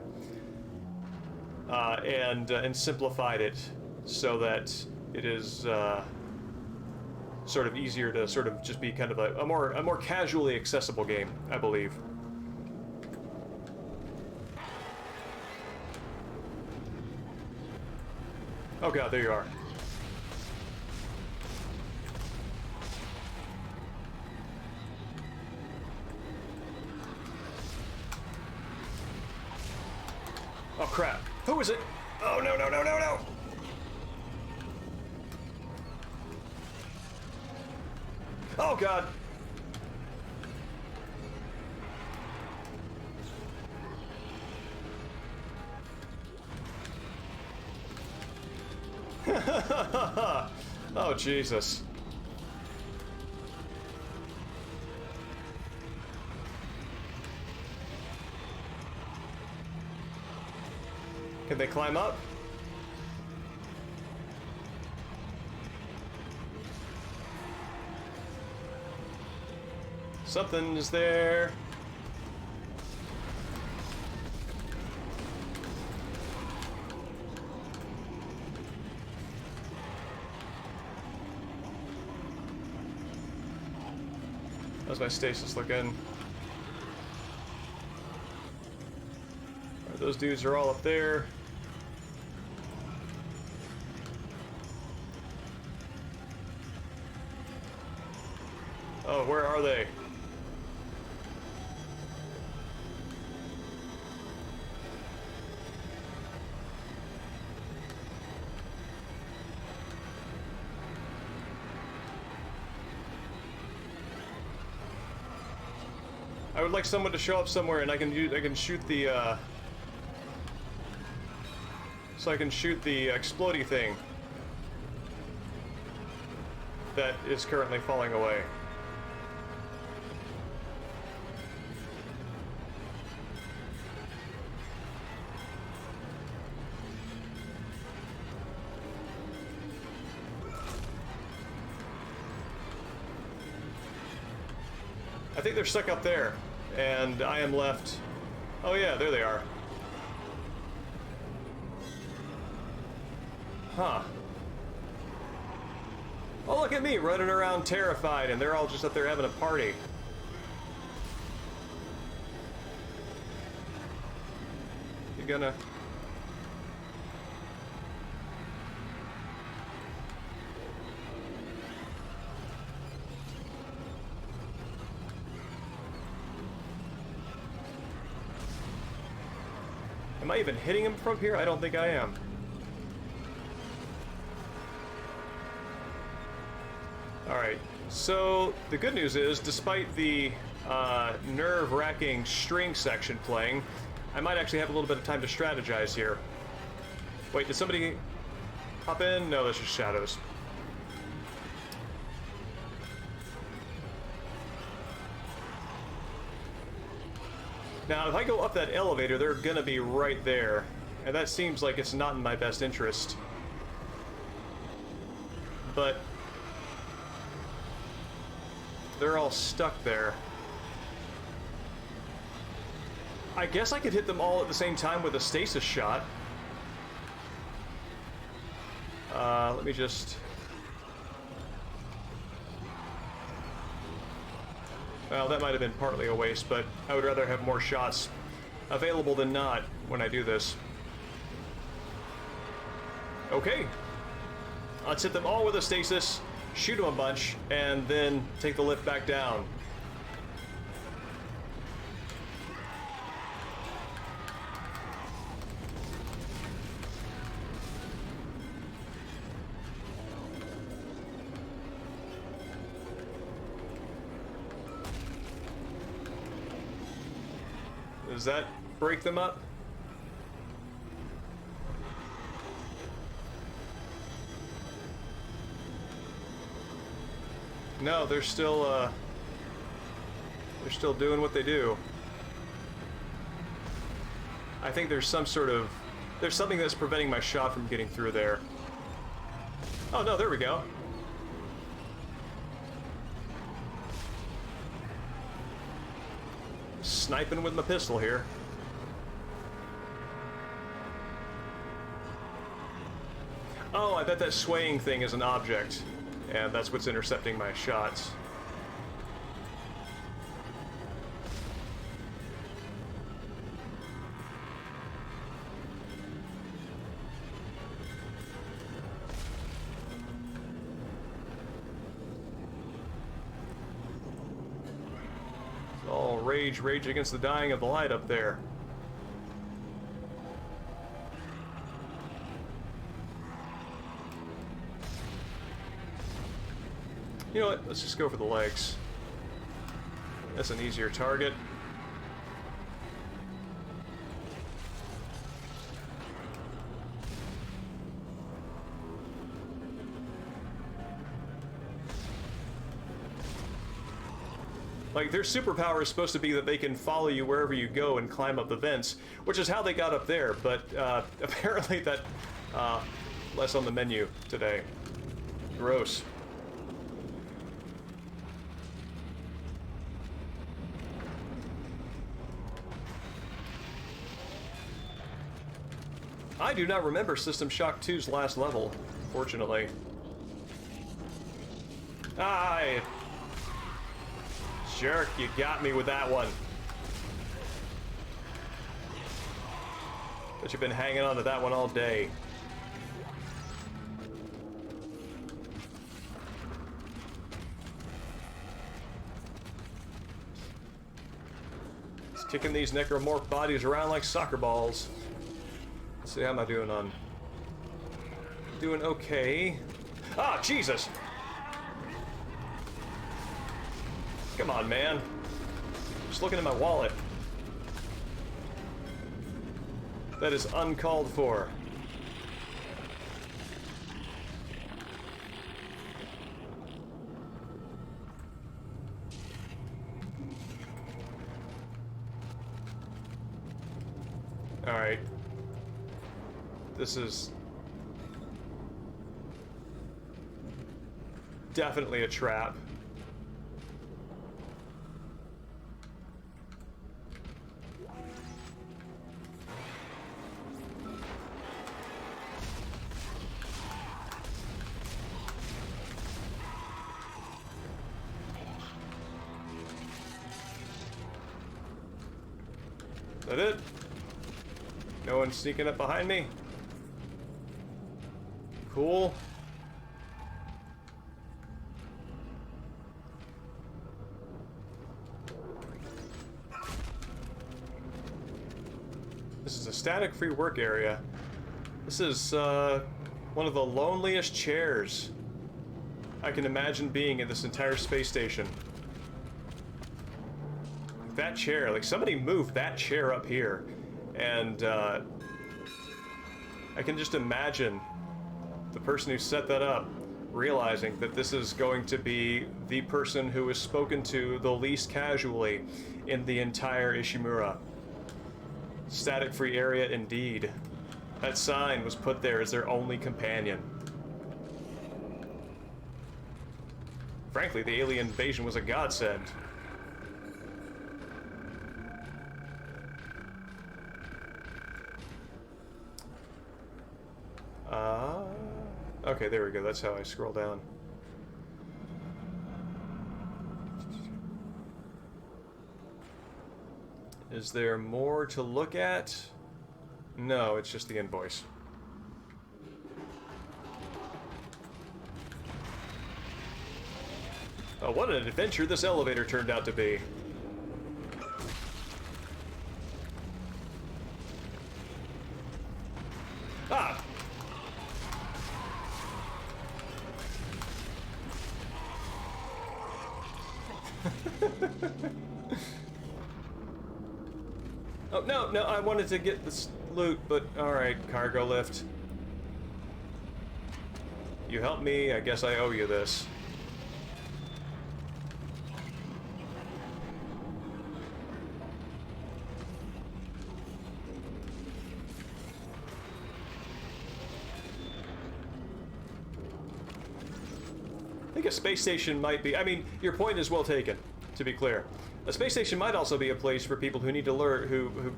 And simplified it so that it is sort of easier to sort of just be kind of a more casually accessible game, I believe. Oh god, there you are. Oh crap. Who is it? Oh no, no, no, no, no! Oh god! Oh Jesus. Can they climb up? Something is there. How's my stasis looking? Right, those dudes are all up there. Oh, where are they? I would like someone to show up somewhere, and I can shoot the so I can shoot the explodey thing that is currently falling away. I think they're stuck up there, and I am left. Oh yeah, there they are. Huh. Oh, look at me running around terrified, and they're all just up there having a party. You gonna... Am I even hitting him from here? I don't think I am. Alright, so the good news is, despite the nerve-wracking string section playing, I might actually have a little bit of time to strategize here. Wait, did somebody hop in? No, that's just shadows. Now, if I go up that elevator, they're gonna be right there. And that seems like it's not in my best interest. But they're all stuck there. I guess I could hit them all at the same time with a stasis shot. Let me just... Well, that might have been partly a waste, but I would rather have more shots available than not when I do this. Okay. Let's hit them all with a stasis, shoot them a bunch, and then take the lift back down. Does that break them up? No, they're still doing what they do. I think there's some sort of... There's something that's preventing my shot from getting through there. Oh no, there we go. Sniping with my pistol here. Oh, I bet that swaying thing is an object, and that's what's intercepting my shots. Rage against the dying of the light up there. You know what? Let's just go for the legs. That's an easier target. Like, their superpower is supposed to be that they can follow you wherever you go and climb up the vents, which is how they got up there, but apparently that less on the menu today. Gross. I do not remember System Shock 2's last level, fortunately. Ah, jerk, you got me with that one. But you've been hanging on to that one all day. It's kicking these necromorph bodies around like soccer balls. Let's see, how am I doing on... Doing okay. Ah, Jesus! Come on, man. Just looking at my wallet. That is uncalled for. All right. This is definitely a trap. Is that it? No one sneaking up behind me? Cool. This is a static-free work area. This is one of the loneliest chairs I can imagine being in this entire space station. That chair, like somebody moved that chair up here, and I can just imagine the person who set that up realizing that this is going to be the person who is spoken to the least casually in the entire Ishimura. Static-free area indeed. That sign was put there as their only companion. Frankly, the alien invasion was a godsend. Okay, there we go. That's how I scroll down. Is there more to look at? No, it's just the invoice. Oh, what an adventure this elevator turned out to be. Ah! Oh, no, I wanted to get this loot, but alright, cargo lift. You helped me, I guess I owe you this. I think a space station might be... I mean, your point is well taken, to be clear. A space station might also be a place for people who need to learn...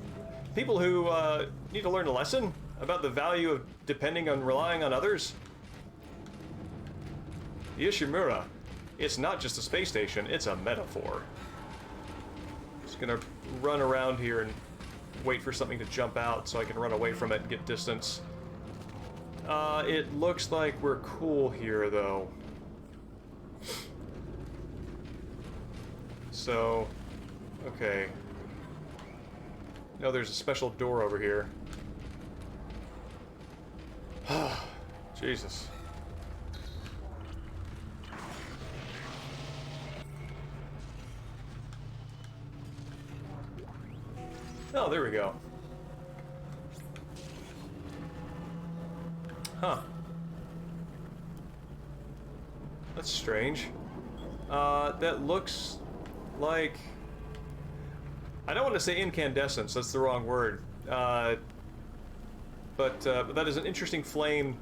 People who need to learn a lesson about the value of depending on relying on others. The Ishimura, it's not just a space station, it's a metaphor. Just gonna run around here and wait for something to jump out so I can run away from it and get distance. It looks like we're cool here, though. So, okay. No, there's a special door over here. Jesus. Oh, there we go. Huh. That's strange. That looks like... I don't want to say incandescence, that's the wrong word. But that is an interesting flame,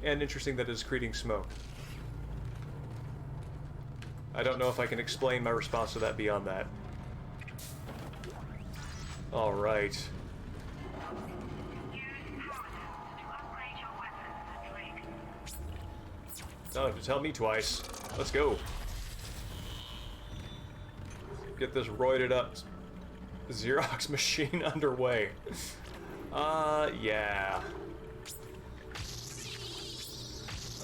and interesting that it's creating smoke. I don't know if I can explain my response to that beyond that. Alright. Don't have to tell me twice. Let's go. Get this roided up Xerox machine underway. Yeah.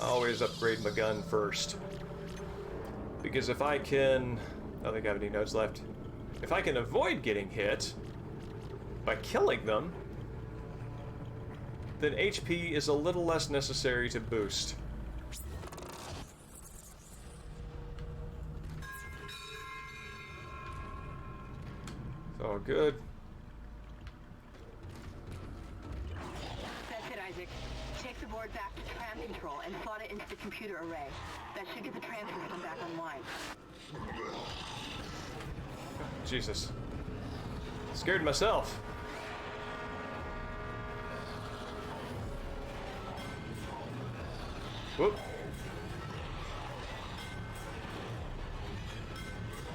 Always upgrade my gun first. Because if I can... I don't think I have any notes left. If I can avoid getting hit by killing them, then HP is a little less necessary to boost. Oh, good. That's it, Isaac. Take the board back to tram control and slot it into the computer array. That should get the tram system back online. Jesus. Scared myself. Whoop.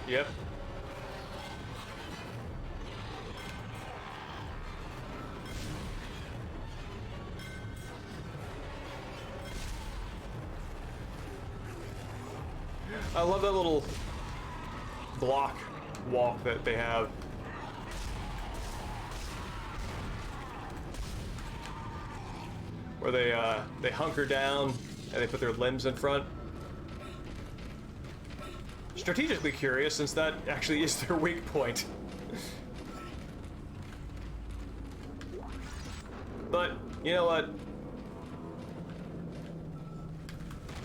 Yep. I love that little block walk that they have. Where they hunker down and they put their limbs in front. Strategically curious, since that actually is their weak point. You know what?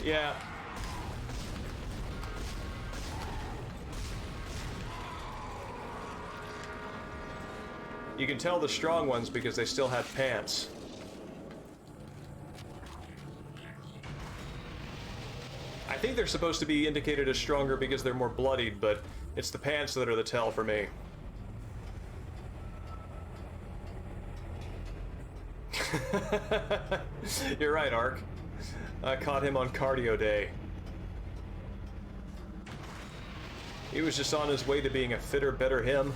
Yeah. You can tell the strong ones because they still have pants. I think they're supposed to be indicated as stronger because they're more bloodied, but it's the pants that are the tell for me. You're right, Ark. I caught him on cardio day. He was just on his way to being a fitter, better him.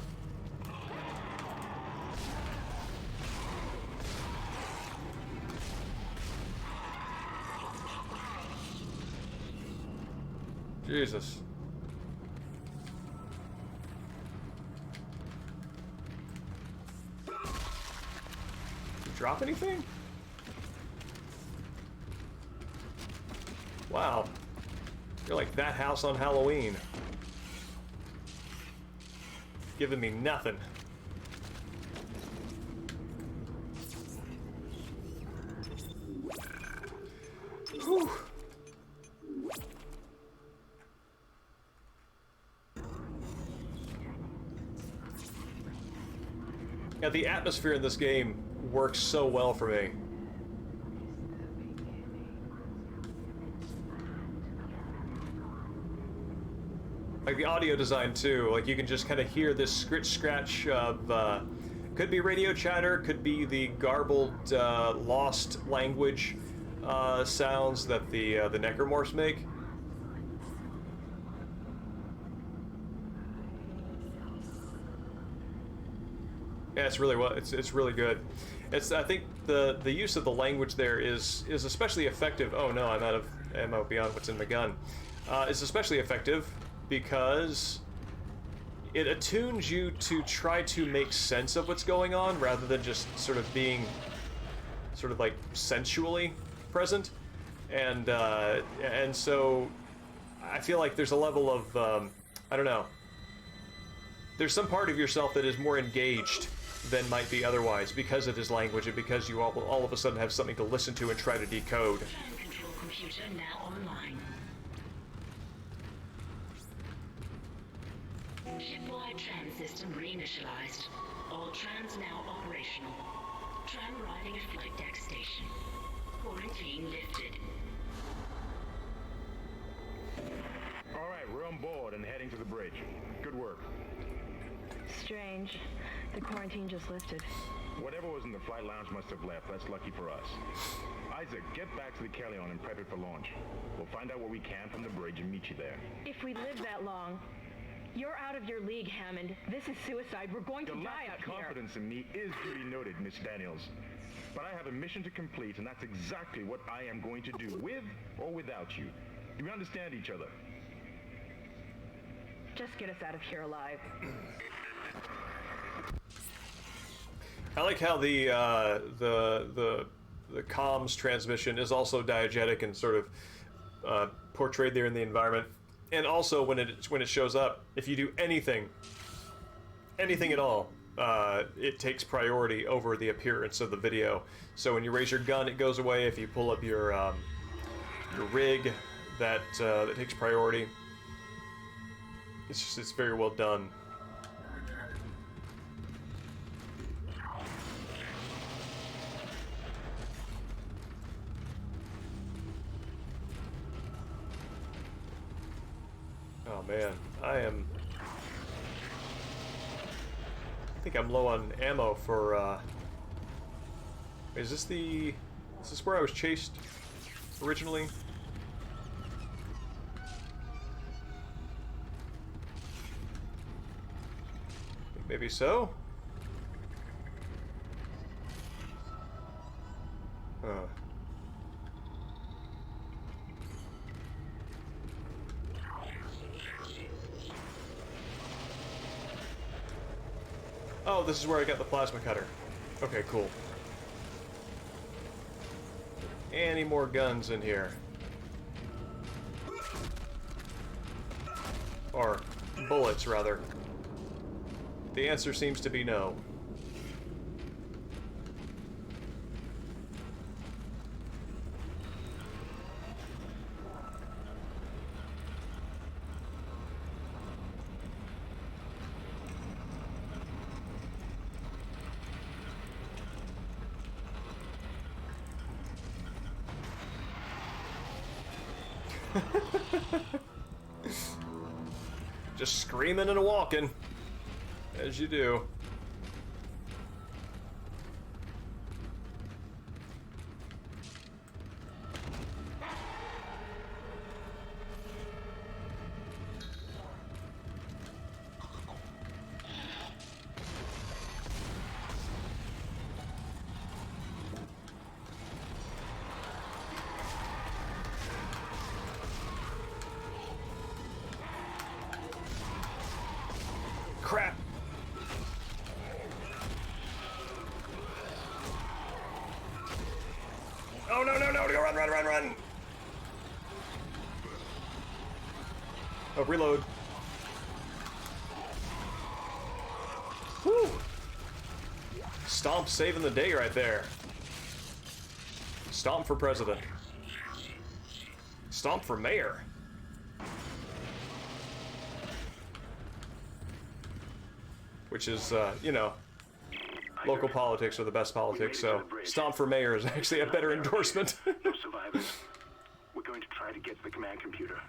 Jesus. You drop anything? Wow. You're like that house on Halloween. Giving me nothing. Whew. Yeah, the atmosphere in this game works so well for me. Like the audio design too, like you can just kind of hear this scratch of, could be radio chatter, could be the garbled, lost language sounds that the necromorphs make. Yeah, it's really well. It's really good. I think the use of the language there is especially effective. Oh no, I'm out of ammo beyond what's in the gun. It's especially effective because it attunes you to try to make sense of what's going on rather than just sort of being sort of like sensually present, and so I feel like there's a level of I don't know. There's some part of yourself that is more engaged than might be otherwise because of his language and because you all of a sudden have something to listen to and try to decode. Tram control computer now online. Shipwide tram system reinitialized. All trams now operational. Tram arriving at flight deck station. Quarantine lifted. All right, we're on board and heading to the bridge. Good work. Strange. The quarantine just lifted. Whatever was in the flight lounge must have left. That's lucky for us. Isaac, get back to the Kellion and prep it for launch. We'll find out what we can from the bridge and meet you there. If we live that long, you're out of your league, Hammond. This is suicide. We're going to die out here. Your confidence in me is duly noted, Miss Daniels. But I have a mission to complete, and that's exactly what I am going to do, with or without you. Do we understand each other? Just get us out of here alive. I like how the comms transmission is also diegetic and sort of portrayed there in the environment. And also when it shows up, if you do anything at all, it takes priority over the appearance of the video. So when you raise your gun, it goes away. If you pull up your rig, that takes priority. It's very well done. Oh man, I think I'm low on ammo for, is this where I was chased originally? Maybe so? Huh. Oh, this is where I got the plasma cutter. Okay, cool. Any more guns in here? Or bullets, rather. The answer seems to be no. Just screaming and walking, as you do. Crap. Oh, no, no, no, run, run, run, run. Oh, reload. Whew. Stomp saving the day right there. Stomp for president. Stomp for mayor. Which is, you know, local politics are the best politics, so stomp for mayor is actually a better endorsement. No survivors. We're going to try to get to the command computer.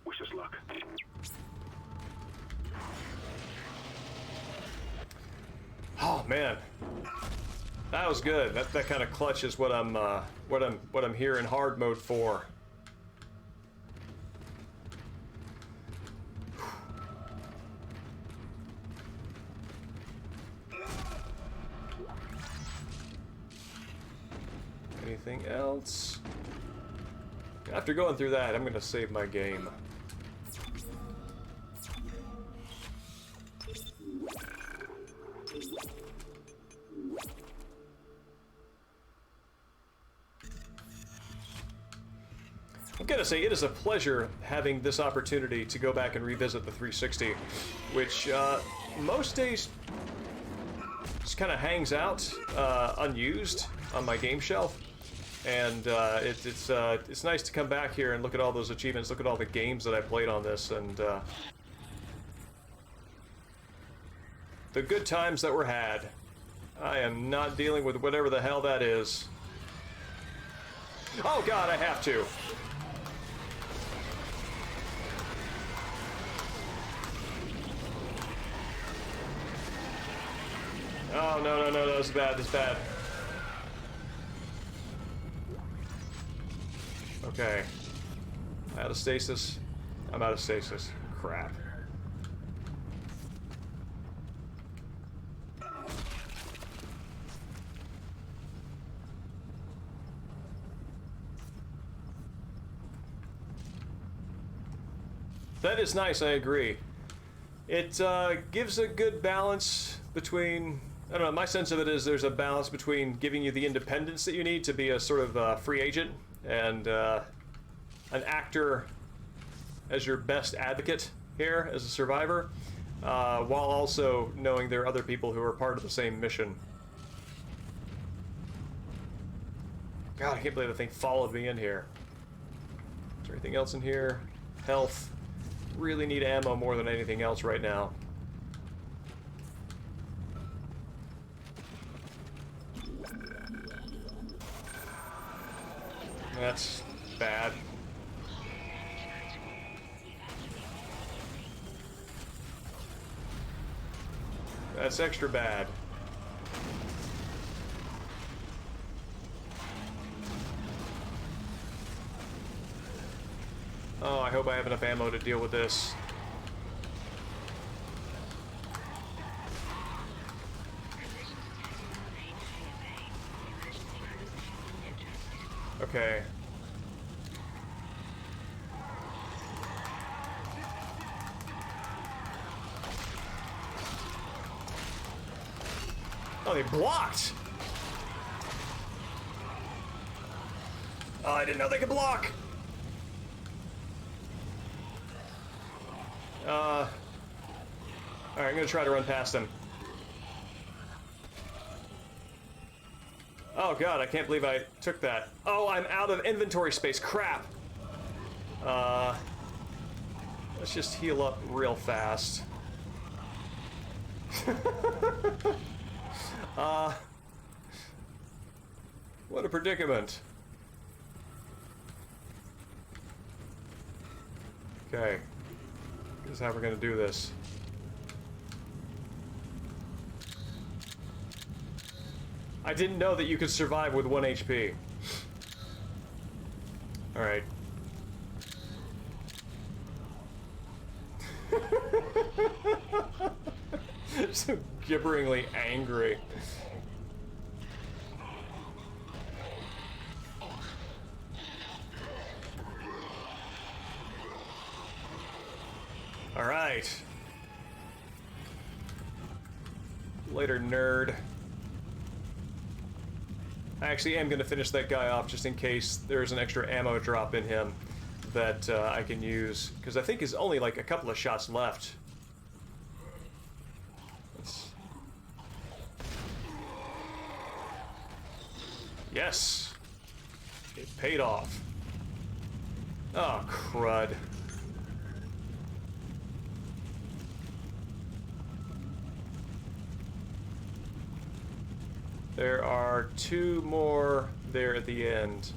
Wish us luck. Oh man, that was good. That kind of clutch is what I'm here in hard mode for. Anything else? After going through that, I'm gonna save my game. I'm gonna say it is a pleasure having this opportunity to go back and revisit the 360, which most days just kind of hangs out unused on my game shelf. And it's nice to come back here and look at all those achievements, look at all the games that I played on this, and the good times that were had. I am not dealing with whatever the hell that is. Oh god, I have to. Oh no, no, no, no, this is bad, this is bad. Okay. Out of stasis. I'm out of stasis. Crap. That is nice, I agree. It gives a good balance between... I don't know, my sense of it is there's a balance between giving you the independence that you need to be a sort of free agent and an actor as your best advocate here as a survivor, while also knowing there are other people who are part of the same mission. God, I can't believe the thing followed me in here. Is there anything else in here? Health. Really need ammo more than anything else right now. That's bad. That's extra bad. Oh, I hope I have enough ammo to deal with this. Okay. Oh, they blocked! Oh, I didn't know they could block! Alright, I'm gonna try to run past them. Oh god, I can't believe I took that. Oh, I'm out of inventory space. Crap! Let's just heal up real fast. What a predicament. Okay. This is how we're gonna do this. I didn't know that you could survive with 1 HP. Alright. So gibberingly angry. Alright. Later, nerd. I actually am going to finish that guy off just in case there's an extra ammo drop in him that I can use. Because I think there's only like a couple of shots left. Yes! It paid off. Oh, crud. There are 2 more there at the end.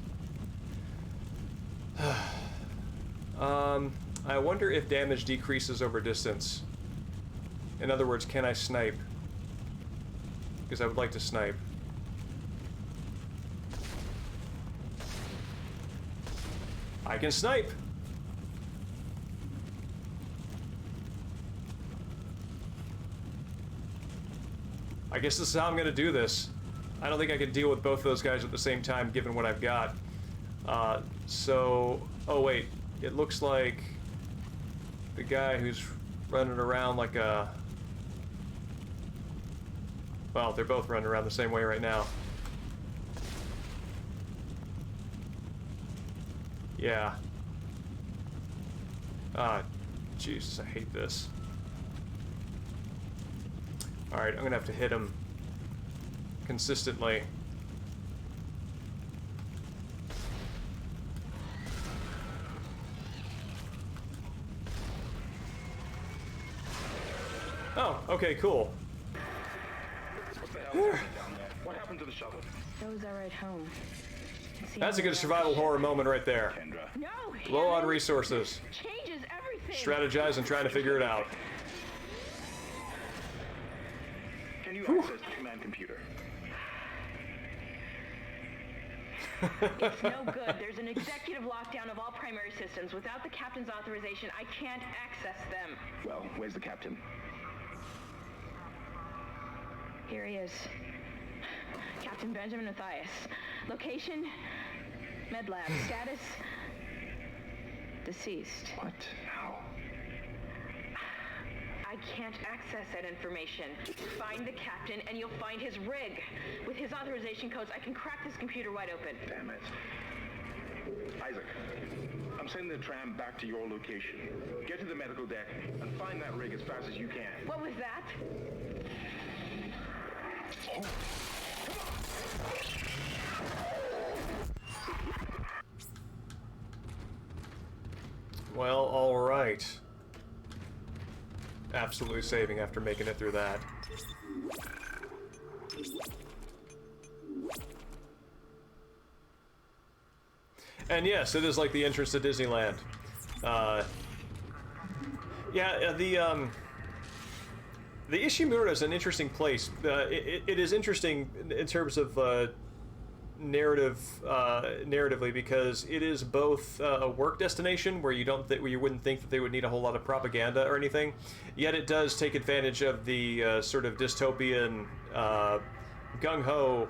I wonder if damage decreases over distance. In other words, can I snipe? Because I would like to snipe. I can snipe! I guess this is how I'm gonna do this. I don't think I can deal with both those guys at the same time, given what I've got. Oh wait, it looks like the guy who's running around like a... Well, they're both running around the same way right now. Yeah. Ah, Jesus, I hate this. Alright, I'm gonna have to hit him consistently. Oh, okay, cool. What the hell is down there? What happened to the shuttle? That was our ride home. That's a good survival horror moment right there. No, Low on resources. changes everything. Strategize and trying to figure it out. Can you access the command computer? It's no good. There's an executive lockdown of all primary systems. Without the captain's authorization, I can't access them. Well, where's the captain? Here he is. Captain Benjamin Matthias. Location? Med lab. Status? Deceased. What? How? I can't access that information. Find the captain and you'll find his rig. With his authorization codes, I can crack this computer wide open. Damn it. Isaac, I'm sending the tram back to your location. Get to the medical deck and find that rig as fast as you can. What was that? Oh. Well, alright. Absolutely saving after making it through that. And yes, it is like the entrance to Disneyland. The Ishimura is an interesting place. It is interesting in terms of narratively, because it is both a work destination where where you wouldn't think that they would need a whole lot of propaganda or anything, yet it does take advantage of the sort of dystopian gung-ho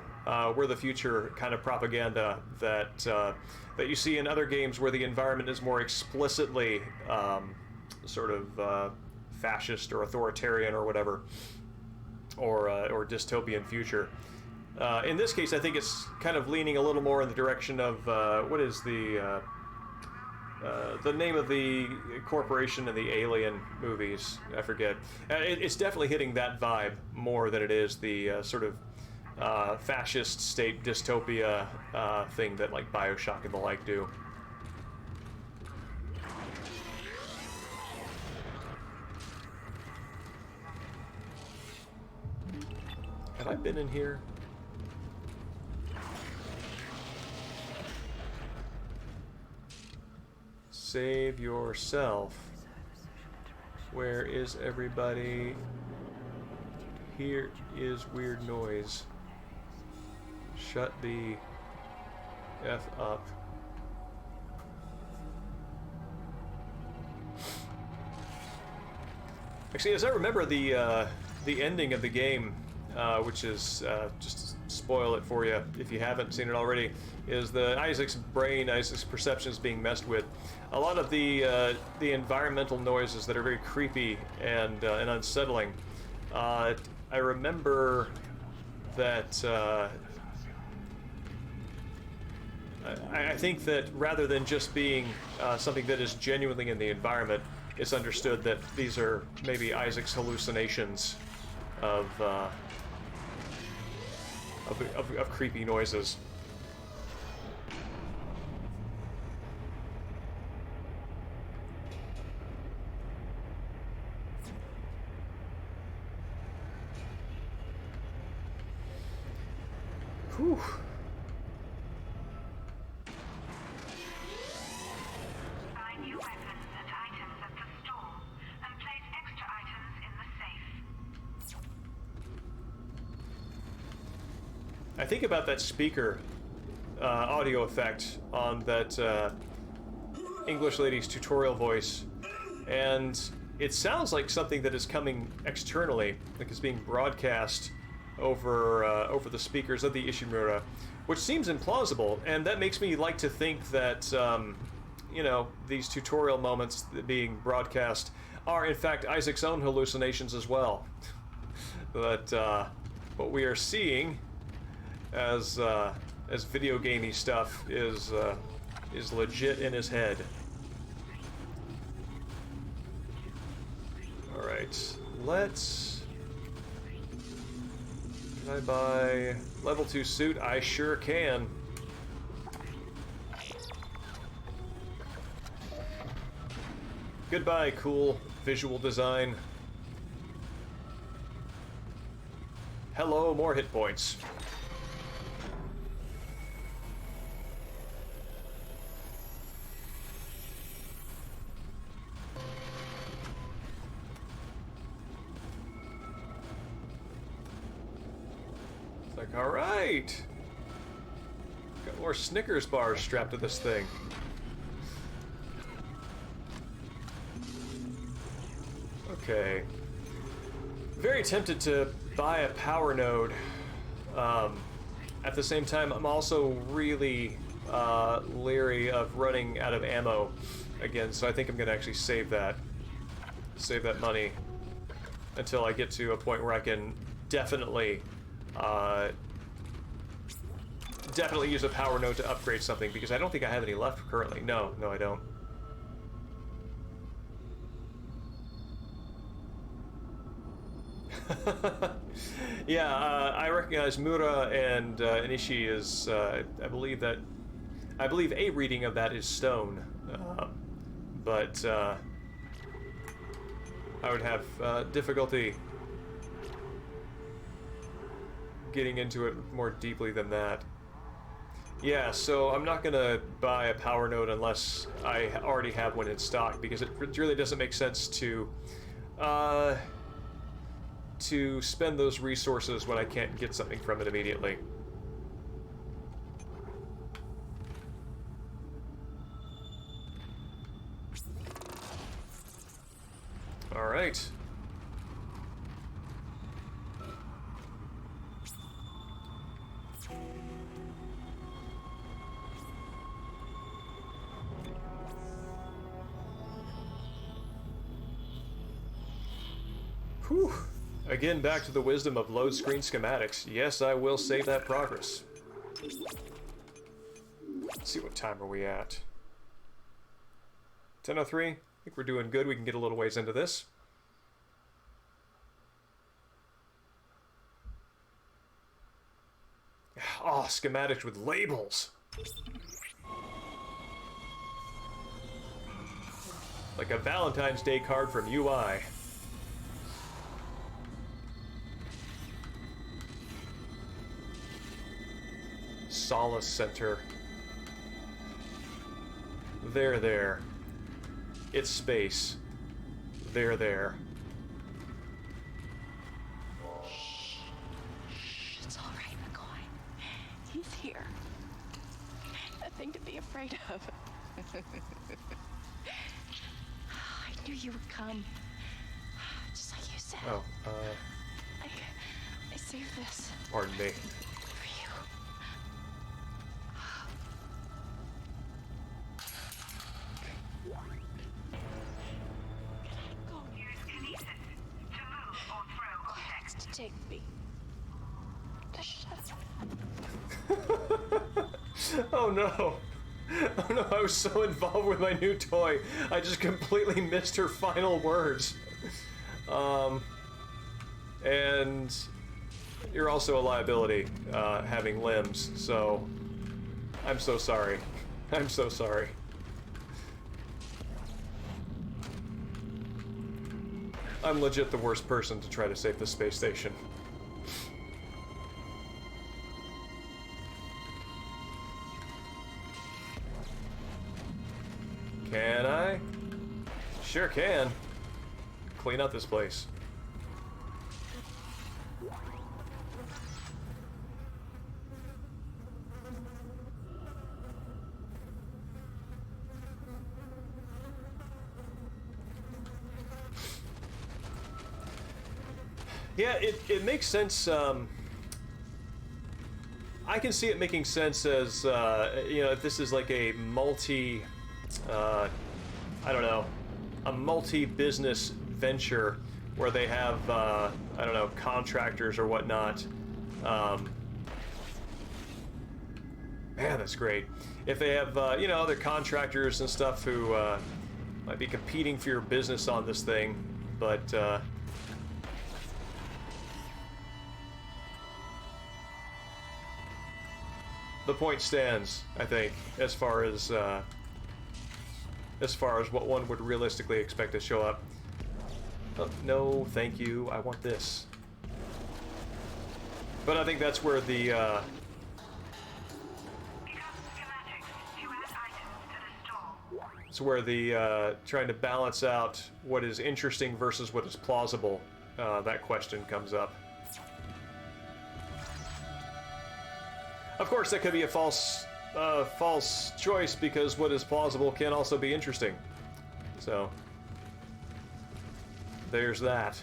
we're the future kind of propaganda that you see in other games where the environment is more explicitly sort of fascist or authoritarian or whatever, or dystopian future. In this case, I think it's kind of leaning a little more in the direction of what is the name of the corporation in the Alien movies? I forget. It's definitely hitting that vibe more than it is the sort of fascist state dystopia thing that like BioShock and the like do. Have I been in here? Save yourself. Where is everybody? Here is weird noise. Shut the F up. Actually, as I remember the ending of the game, which is just to spoil it for you if you haven't seen it already, is the Isaac's brain, Isaac's perception is being messed with. A lot of the environmental noises that are very creepy and unsettling. I remember that. I think that rather than just being something that is genuinely in the environment, it's understood that these are maybe Isaac's hallucinations of creepy noises. Whew. I think about that speaker audio effect on that English lady's tutorial voice, and it sounds like something that is coming externally, like it's being broadcast over the speakers of the Ishimura, which seems implausible, and that makes me like to think that you know, these tutorial moments being broadcast are in fact Isaac's own hallucinations as well. But what we are seeing as video gamey stuff is legit in his head. All right, let's. Can I buy level 2 suit? I sure can. Goodbye, cool visual design. Hello, more hit points. All right, got more Snickers bars strapped to this thing. Okay, very tempted to buy a power node. At the same time, I'm also really leery of running out of ammo again, so I think I'm gonna actually save that money until I get to a point where I can definitely use a power node to upgrade something, because I don't think I have any left currently. No, I don't. Yeah, I recognize Mura and Inishi is. I believe a reading of that is stone, but I would have difficulty getting into it more deeply than that. Yeah, so I'm not gonna buy a power node unless I already have one in stock, because it really doesn't make sense to spend those resources when I can't get something from it immediately. All right. Whew. Again, back to the wisdom of load screen schematics. Yes, I will save that progress. Let's see, what time are we at? 10:03? I think we're doing good. We can get a little ways into this. Oh, schematics with labels. Like a Valentine's Day card from UI. Solace Center. There. It's space. They're there. Shh. It's all right, McCoy. He's here. Nothing to be afraid of. I knew you would come. Just like you said. Oh, I saved this. pardon me. For you. Go. Use kinesis to move or throw objects. To take me. Just shut up. Oh no! Oh no, I was so involved with my new toy, I just completely missed her final words. And you're also a liability, having limbs, so I'm so sorry. I'm so sorry. I'm legit the worst person to try to save the space station. Can I? Sure can. Clean up this place. Yeah, it makes sense. I can see it making sense as, you know, if this is like a I don't know, a multi-business venture where they have, I don't know, contractors or whatnot. Man, that's great. If they have, you know, other contractors and stuff who might be competing for your business on this thing, but the point stands, I think, as far as what one would realistically expect to show up. Oh, no, thank you. I want this. But I think that's where the it's where the trying to balance out what is interesting versus what is plausible. That question comes up. Of course, that could be a false choice because what is plausible can also be interesting. So, there's that.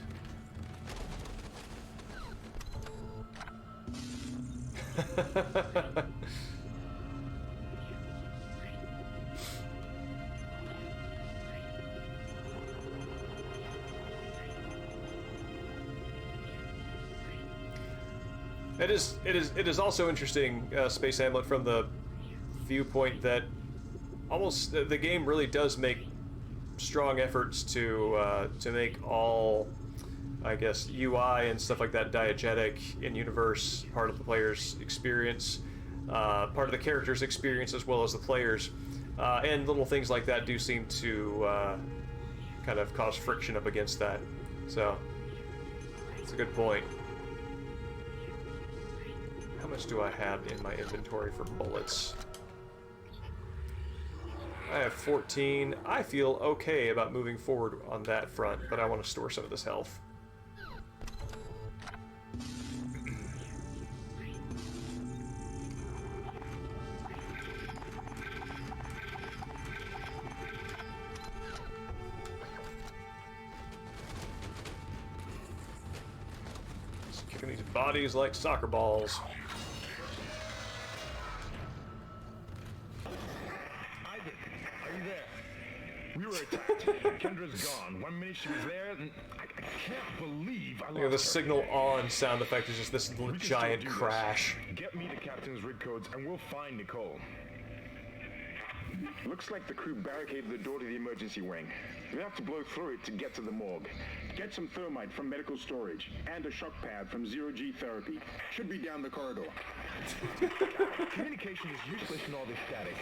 It is also interesting, Space Hamlet, from the viewpoint that almost the game really does make strong efforts to make all, I guess, UI and stuff like that diegetic, in-universe, part of the player's experience, part of the character's experience as well as the player's, and little things like that do seem to kind of cause friction up against that. So, it's a good point. How much do I have in my inventory for bullets? I have 14. I feel okay about moving forward on that front, but I want to store some of this health. Just kicking these bodies like soccer balls. We were attacked. Kendra's gone. 1 minute she was there, and I can't believe I lost You know, the signal on sound effect is just this giant crash. Get me the captain's rig codes, and we'll find Nicole. Looks like the crew barricaded the door to the emergency wing. We have to blow through it to get to the morgue. Get some thermite from medical storage, and a shock pad from zero-G therapy. Should be down the corridor. Communication is useless in all this static.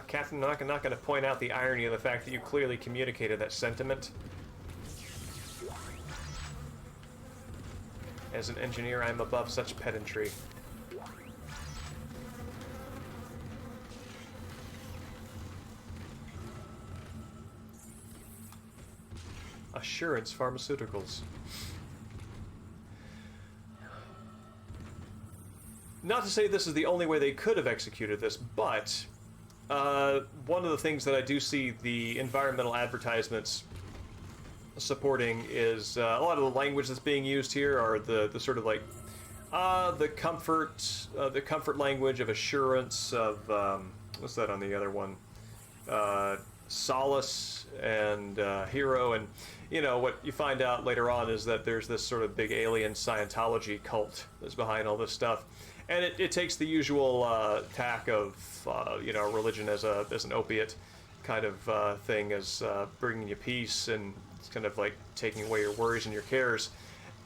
Captain, I'm not going to point out the irony of the fact that you clearly communicated that sentiment. As an engineer, I'm above such pedantry. Assurance Pharmaceuticals. Not to say this is the only way they could have executed this, but one of the things that I do see the environmental advertisements supporting is a lot of the language that's being used here are the sort of like the comfort language of assurance of what's that on the other one, solace and hero. And you know what you find out later on is that there's this sort of big alien Scientology cult that's behind all this stuff, and it takes the usual tack of you know, religion as an opiate kind of thing, as bringing you peace, and it's kind of like taking away your worries and your cares.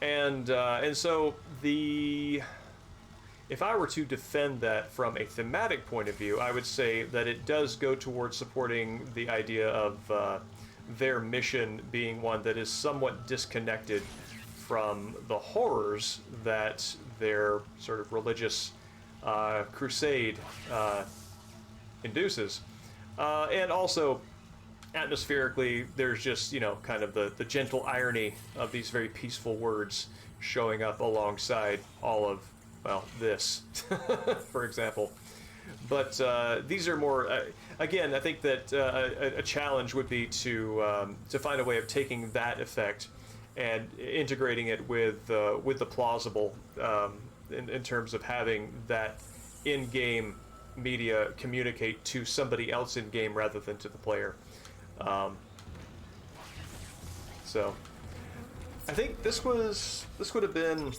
And so if I were to defend that from a thematic point of view, I would say that it does go towards supporting the idea of their mission being one that is somewhat disconnected from the horrors that their sort of religious crusade induces. And also, atmospherically, there's just, you know, kind of the gentle irony of these very peaceful words showing up alongside all of, well, this, for example. But these are more, again, I think that a challenge would be to find a way of taking that effect and integrating it with the plausible in terms of having that in-game media communicate to somebody else in-game rather than to the player. So I think this would have been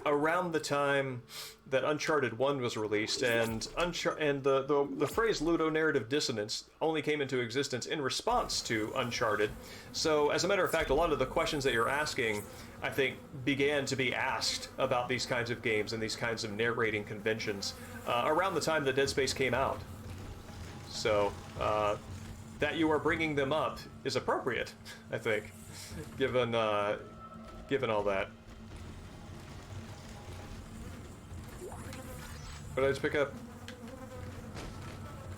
around the time that Uncharted 1 was released, and the phrase ludonarrative dissonance only came into existence in response to Uncharted. So as a matter of fact, a lot of the questions that you're asking, I think, began to be asked about these kinds of games and these kinds of narrating conventions around the time that Dead Space came out. So that you are bringing them up is appropriate, I think, given all that. What did I just pick up?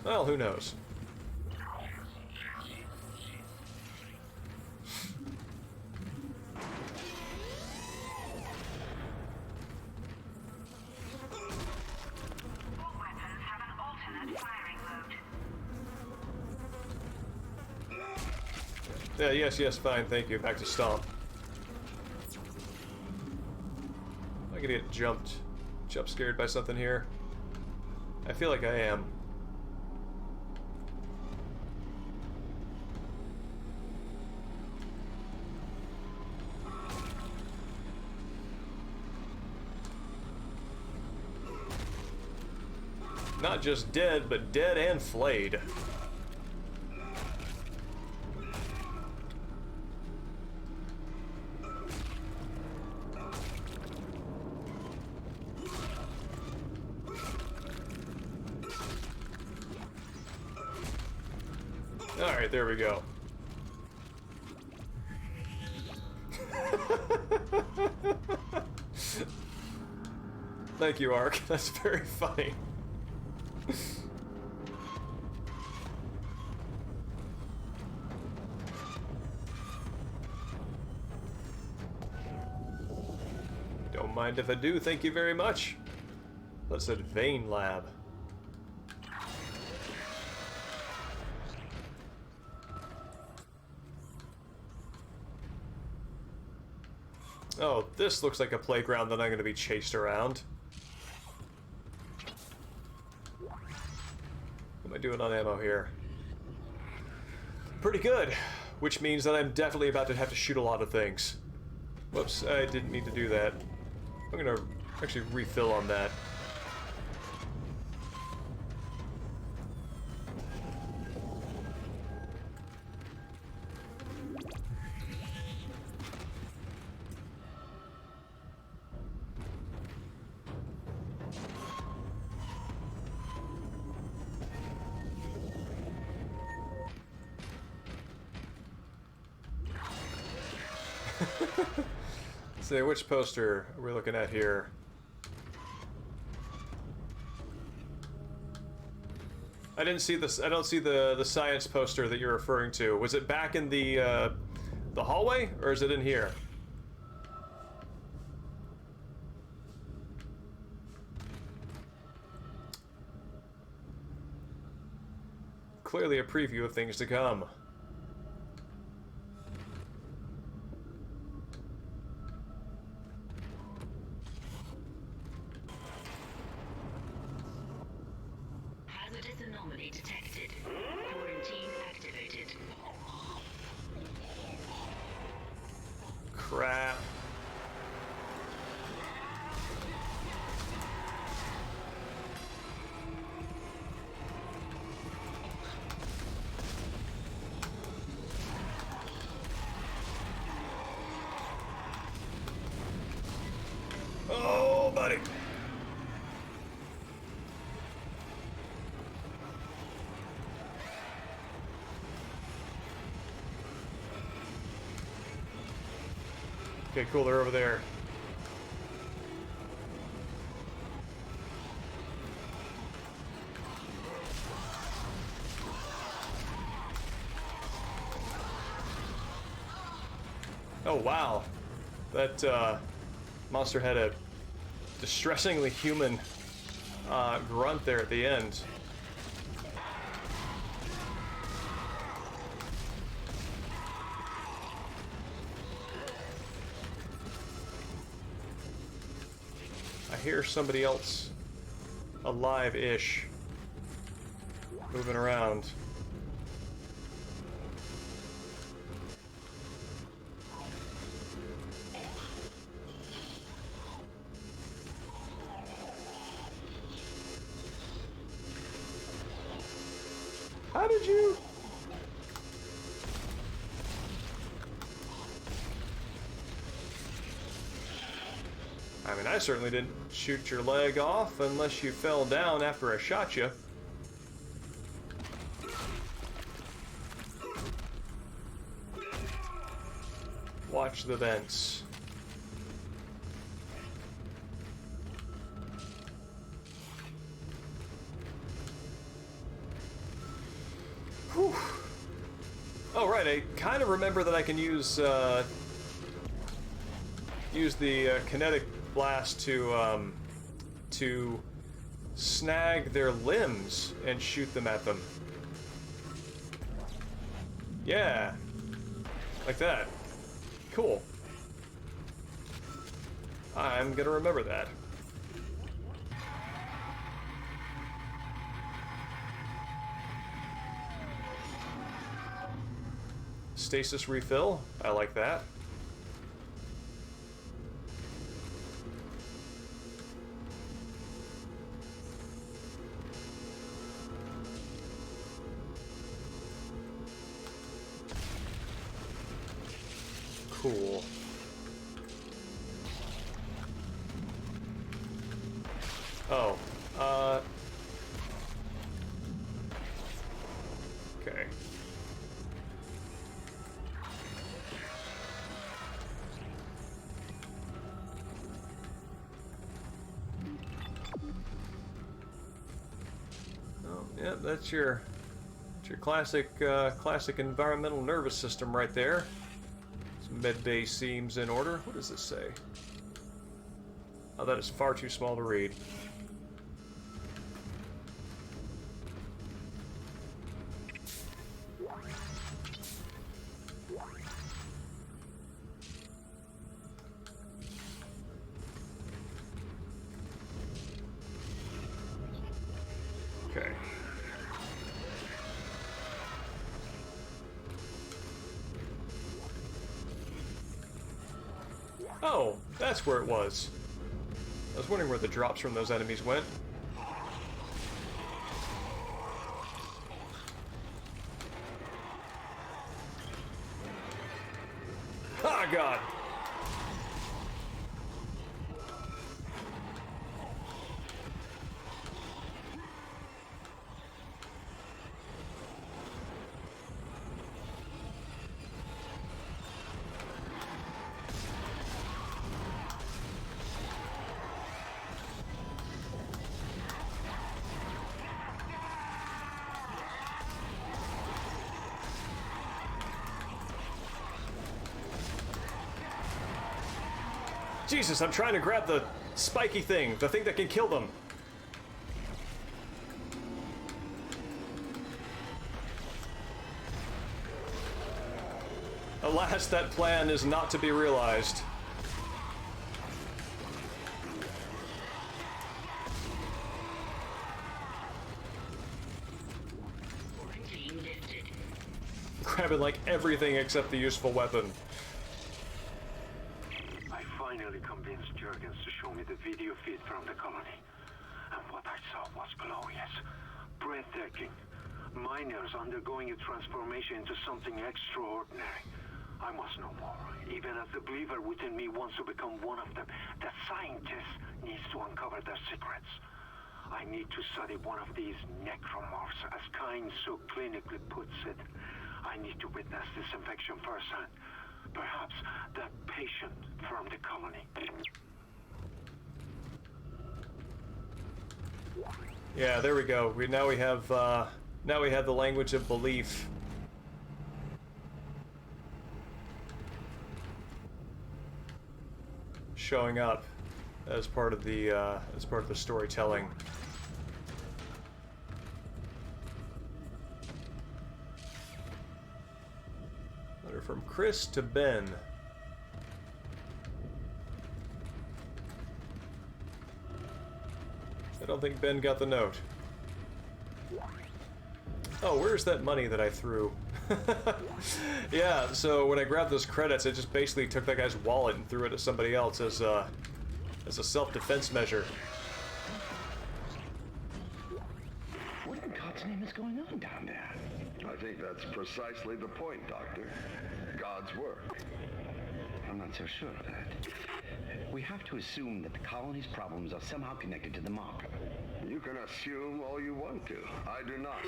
Well, who knows? All weapons have an alternate firing mode. Yes, fine, thank you. Back to Stomp. Am I gonna get jump scared by something here? I feel like I am. Not just dead, but dead and flayed. Alright, there we go. Thank you, Ark. That's very funny. Don't mind if I do, thank you very much. Let's at Vein Lab. Oh, this looks like a playground that I'm going to be chased around. What am I doing on ammo here? Pretty good, which means that I'm definitely about to have to shoot a lot of things. Whoops, I didn't need to do that. I'm going to actually refill on that. Say, which poster are we looking at here? I didn't see this. I don't see the science poster that you're referring to. Was it back in the the hallway, or is it in here? Clearly a preview of things to come. Hazardous anomaly detected. Quarantine activated. Crap. Oh, buddy. Okay, cool, they're over there. Oh, wow. That, monster had a distressingly human, grunt there at the end. I hear somebody else alive-ish moving around. How did you? I mean, I certainly didn't shoot your leg off unless you fell down after I shot you. Watch the vents. Whew. Oh, right, I kind of remember that I can use the kinetic blast to snag their limbs and shoot them at them. Yeah, like that. Cool. I'm gonna remember that. Stasis refill. I like that. Cool. Oh, okay. Oh, yeah, that's your classic environmental nervous system right there. Some med bay seams in order. What does this say? Oh, that is far too small to read. Okay. Oh, that's where it was. I was wondering where the drops from those enemies went. Ah, God! Jesus, I'm trying to grab the spiky thing, the thing that can kill them. Alas, that plan is not to be realized. Grabbing like everything except the useful weapon. I finally convinced Jurgens to show me the video feed from the colony. And what I saw was glorious, breathtaking. Miners undergoing a transformation into something extraordinary. I must know more. Even as the believer within me wants to become one of them, the scientist needs to uncover their secrets. I need to study one of these necromorphs, as Kyne so clinically puts it. I need to witness this infection firsthand. Perhaps that patient from the colony. Yeah, there we go. Now we have the language of belief. Showing up as part of the storytelling. Letter from Chris to Ben. I don't think Ben got the note. Oh, where's that money that I threw? Yeah, so when I grabbed those credits, I just basically took that guy's wallet and threw it at somebody else as a self-defense measure. What in God's name is going on down there? I think that's precisely the point, Doctor. God's work. I'm not so sure of that. We have to assume that the colony's problems are somehow connected to the marker. You can assume all you want to. I do not.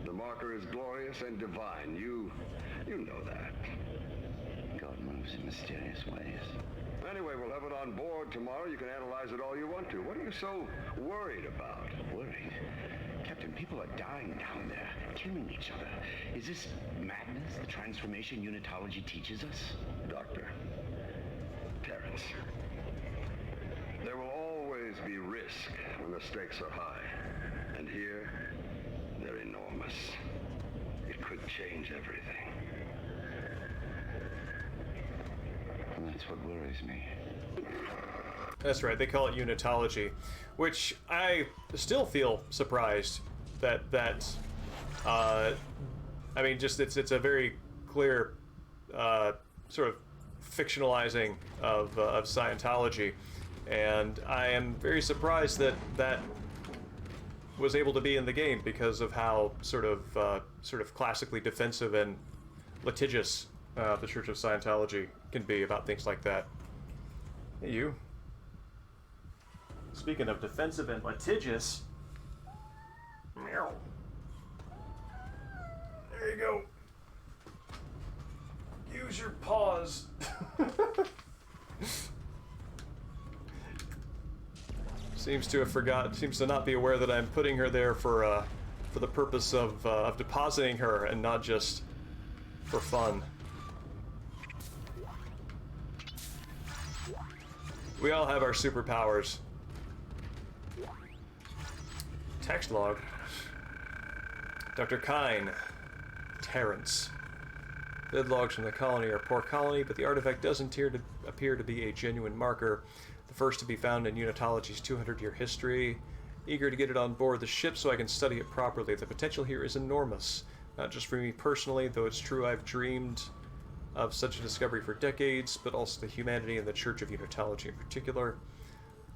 The marker is glorious and divine. You know that. God moves in mysterious ways. Anyway, we'll have it on board tomorrow. You can analyze it all you want to. What are you so worried about? Worried? Captain, people are dying down there, killing each other. Is this madness the transformation unitology teaches us? Doctor, Terrence, there will always be risk when the stakes are high. And here, they're enormous. It could change everything. And that's what worries me. That's right, they call it unitology, which I still feel surprised that I mean, just it's a very clear sort of fictionalizing of Scientology, and I am very surprised that was able to be in the game because of how sort of classically defensive and litigious the Church of Scientology can be about things like that. Hey, you. Speaking of defensive and litigious, meow. There you go. Use your paws. Seems to not be aware that I'm putting her there for the purpose of depositing her and not just for fun. We all have our superpowers. Text log. Dr. Kyne. Terrence. Dead logs from the colony are poor colony, but the artifact does appear to be a genuine marker. The first to be found in Unitology's 200-year history. Eager to get it on board the ship so I can study it properly. The potential here is enormous. Not just for me personally, though it's true I've dreamed of such a discovery for decades, but also the humanity and the Church of Unitology in particular.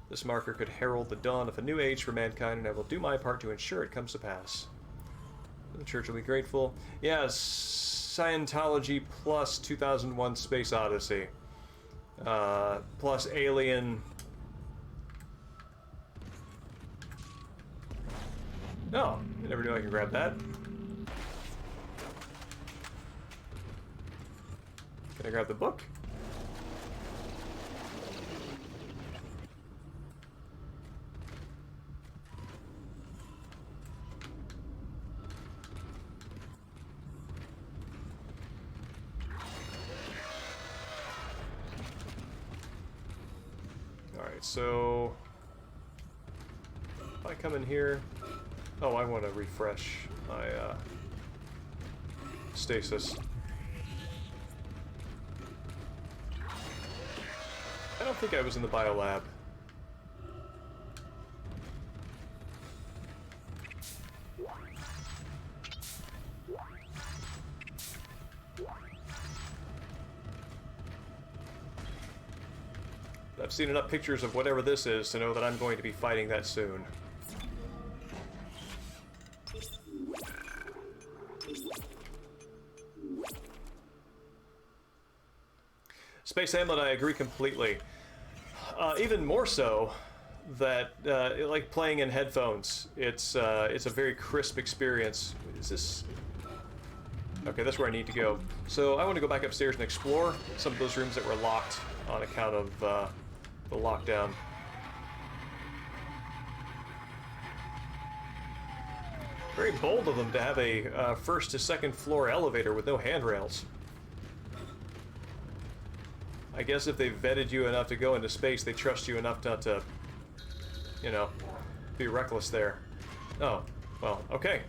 This marker could herald the dawn of a new age for mankind, and I will do my part to ensure it comes to pass. The Church will be grateful. Yeah, Scientology plus 2001 Space Odyssey. Plus Alien. No, I never knew I could grab that. Can I grab the book? Alright, so if I come in here, oh, I want to refresh my stasis. I don't think I was in the biolab. I've seen enough pictures of whatever this is to know that I'm going to be fighting that soon. Space Hamlet, I agree completely. Even more so that, like playing in headphones, it's a very crisp experience. Is this... Okay, that's where I need to go. So I want to go back upstairs and explore some of those rooms that were locked on account of the lockdown. Very bold of them to have a first to second floor elevator with no handrails. I guess if they've vetted you enough to go into space, they trust you enough not to, you know, be reckless there. Oh, well, okay.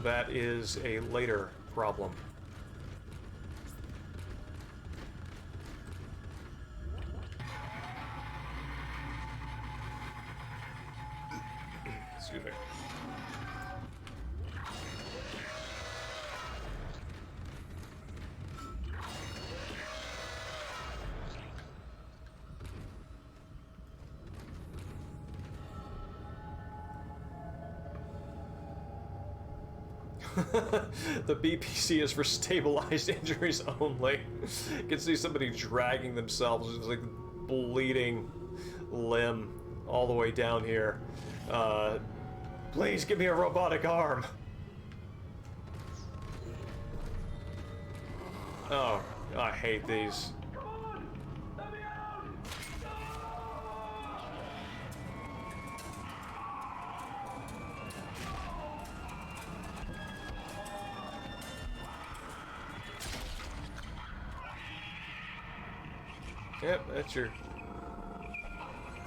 That is a later problem. Excuse me. The BPC is for stabilized injuries only. You can see somebody dragging themselves, just like bleeding limb all the way down here. Please give me a robotic arm. Oh, I hate these. Yep, that's your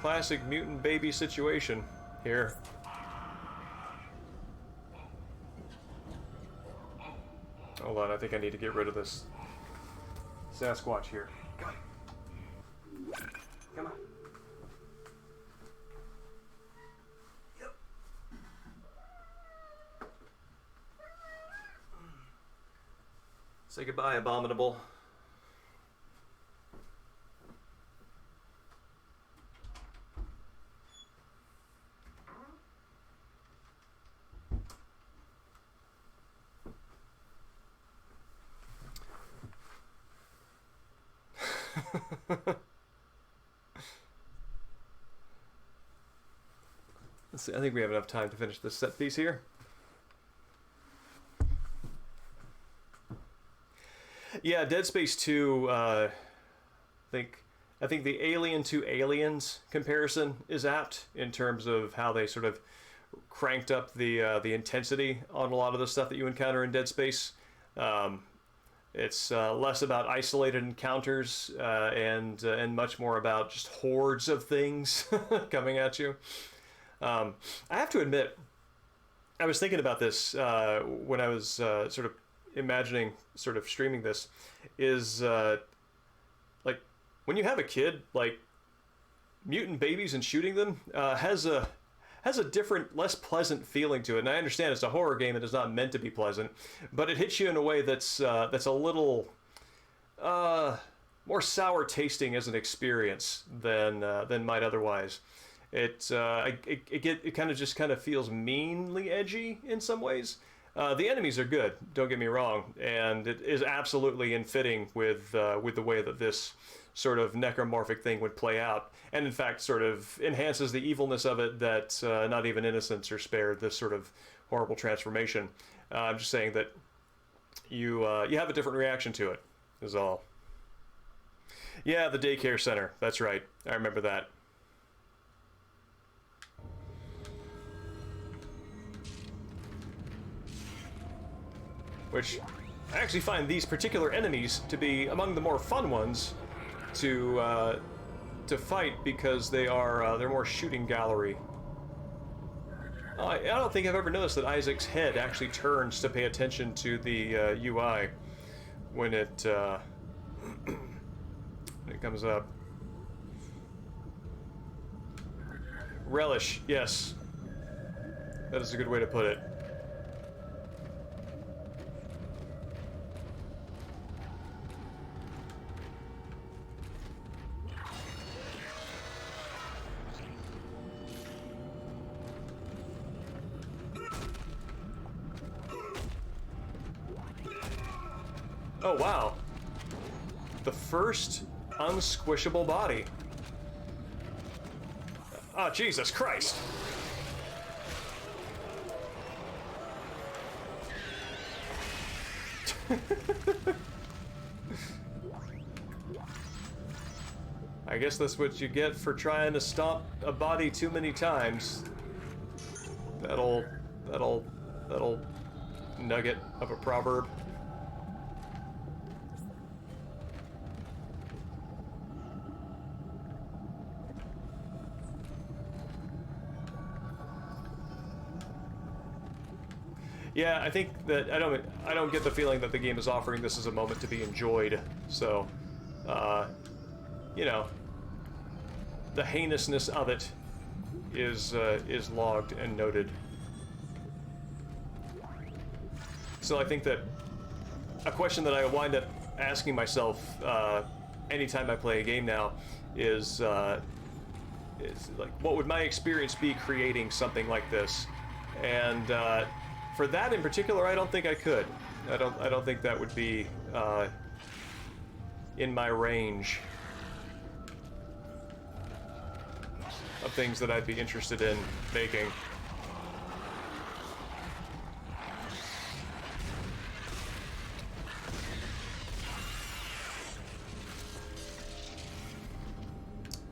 classic mutant baby situation here. Hold on, I think I need to get rid of this Sasquatch here. Come on. Come on. Yep. Say goodbye, Abominable. Let's see, I think we have enough time to finish this set piece here. Yeah, Dead Space 2, I think the Alien to Aliens comparison is apt in terms of how they sort of cranked up the intensity on a lot of the stuff that you encounter in Dead Space. It's less about isolated encounters and much more about just hordes of things coming at you. I have to admit, I was thinking about this when I was sort of imagining sort of streaming this, is like when you have a kid, like mutant babies and shooting them has a different, less pleasant feeling to it. And I understand it's a horror game and it's not meant to be pleasant, but it hits you in a way that's a little more sour tasting as an experience than might otherwise. It kind of feels meanly edgy in some ways. The enemies are good, don't get me wrong, and it is absolutely in fitting with the way that this sort of necromorphic thing would play out, and in fact sort of enhances the evilness of it that not even innocents are spared this sort of horrible transformation. I'm just saying that you have a different reaction to it, is all. Yeah, the daycare center, that's right, I remember that. Which I actually find these particular enemies to be among the more fun ones to to fight because they're more shooting gallery. I don't think I've ever noticed that Isaac's head actually turns to pay attention to the UI when it when it comes up. Relish, yes. That is a good way to put it. Oh, wow. The first unsquishable body. Oh, Jesus Christ. I guess that's what you get for trying to stomp a body too many times. That'll nugget of a proverb. Yeah, I think that I don't get the feeling that the game is offering this as a moment to be enjoyed. So, you know, the heinousness of it is logged and noted. So I think that a question that I wind up asking myself anytime I play a game now is like, what would my experience be creating something like this? And for that in particular, I don't think I could. I don't think that would be in my range of things that I'd be interested in making.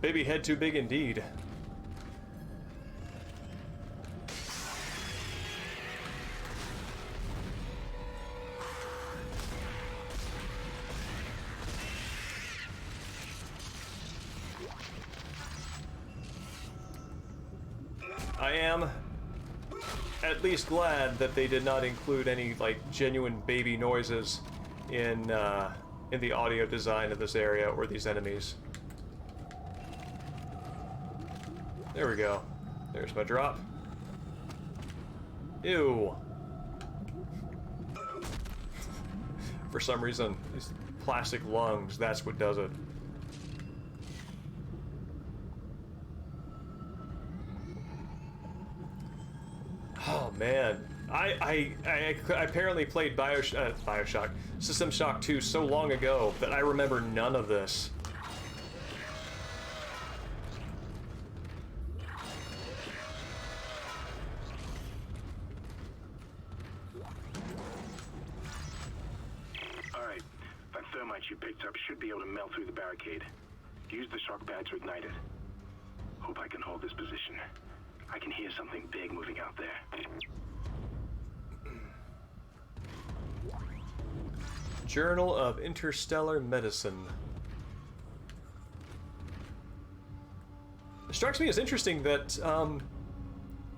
Baby head too big indeed. I am at least glad that they did not include any like genuine baby noises in the audio design of this area or these enemies. There we go. There's my drop. Ew. For some reason, these plastic lungs, that's what does it. Oh man, I apparently played Bioshock, System Shock 2 so long ago that I remember none of this. Alright, that thermite you picked up should be able to melt through the barricade. Use the shock pad to ignite it. Hope I can hold this position. I can hear something big moving out there. Journal of Interstellar Medicine. It strikes me as interesting that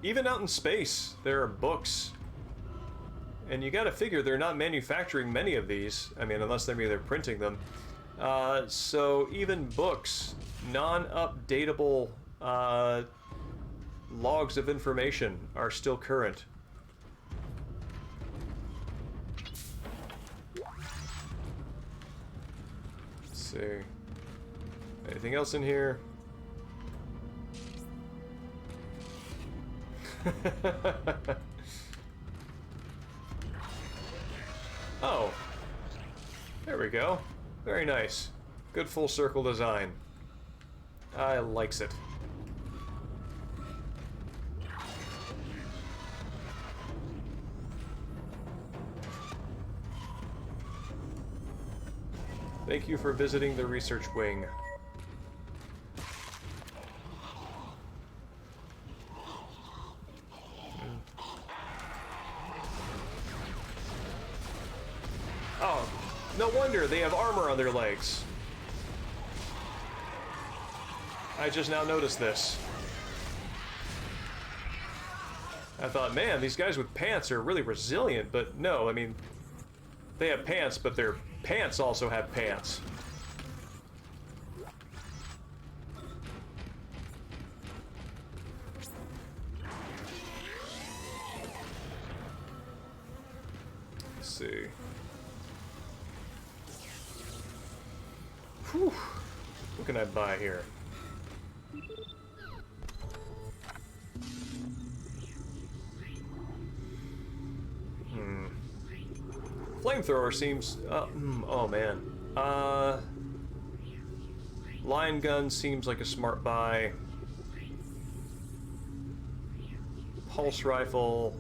even out in space, there are books. And you gotta figure they're not manufacturing many of these. I mean, unless they're printing them. So even books, non-updatable logs of information are still current. Let's see. Anything else in here? Oh. There we go. Very nice. Good full circle design. I likes it. Thank you for visiting the research wing. Oh, no wonder they have armor on their legs. I just now noticed this. I thought, man, these guys with pants are really resilient, but no, I mean, they have pants, but their pants also have pants. Let's see. Whew. What can I buy here? Flamethrower seems... oh, man. Line gun seems like a smart buy. Pulse rifle.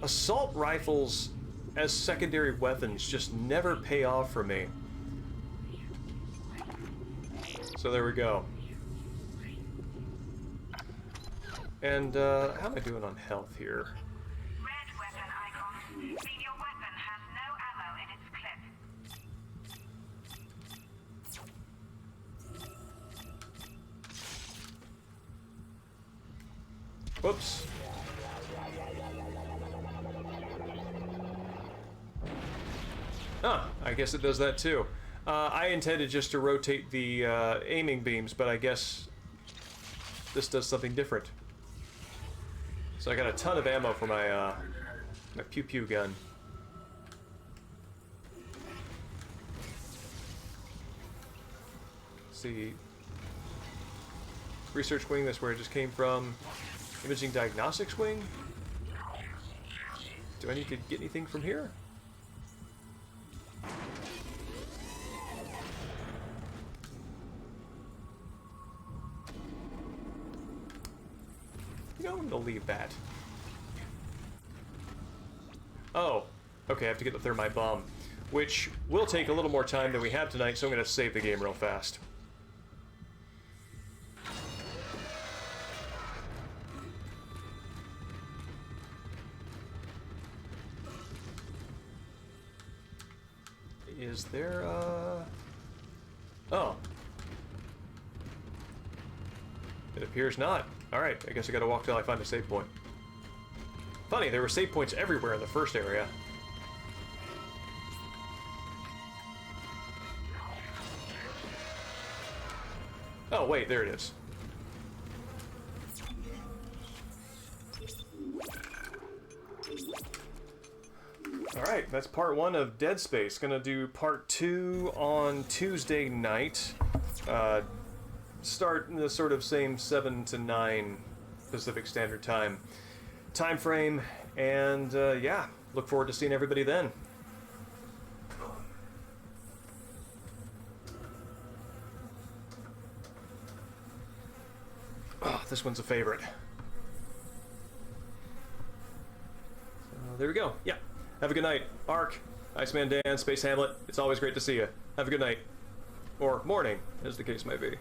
Assault rifles as secondary weapons just never pay off for me. So there we go. And, how am I doing on health here? Whoops. Ah, I guess it does that too. I intended just to rotate the aiming beams, but I guess this does something different. So I got a ton of ammo for my my pew-pew gun. Let's see. Research wing, that's where it just came from. Imaging diagnostics wing? Do I need to get anything from here? You know, I'm gonna leave that. Oh, okay, I have to get the thermite bomb, which will take a little more time than we have tonight, so I'm gonna save the game real fast. Is there, oh. It appears not. Alright, I guess I gotta walk till I find a save point. Funny, there were save points everywhere in the first area. Oh, wait, there it is. Alright, that's part 1 of Dead Space. Gonna do part 2 on Tuesday night. Start in the sort of same 7 to 9 Pacific Standard Time frame, and yeah, look forward to seeing everybody then. Oh, this one's a favorite. There we go. Yeah. Have a good night. Ark, Iceman Dan, Space Hamlet, it's always great to see you. Have a good night. Or morning, as the case may be.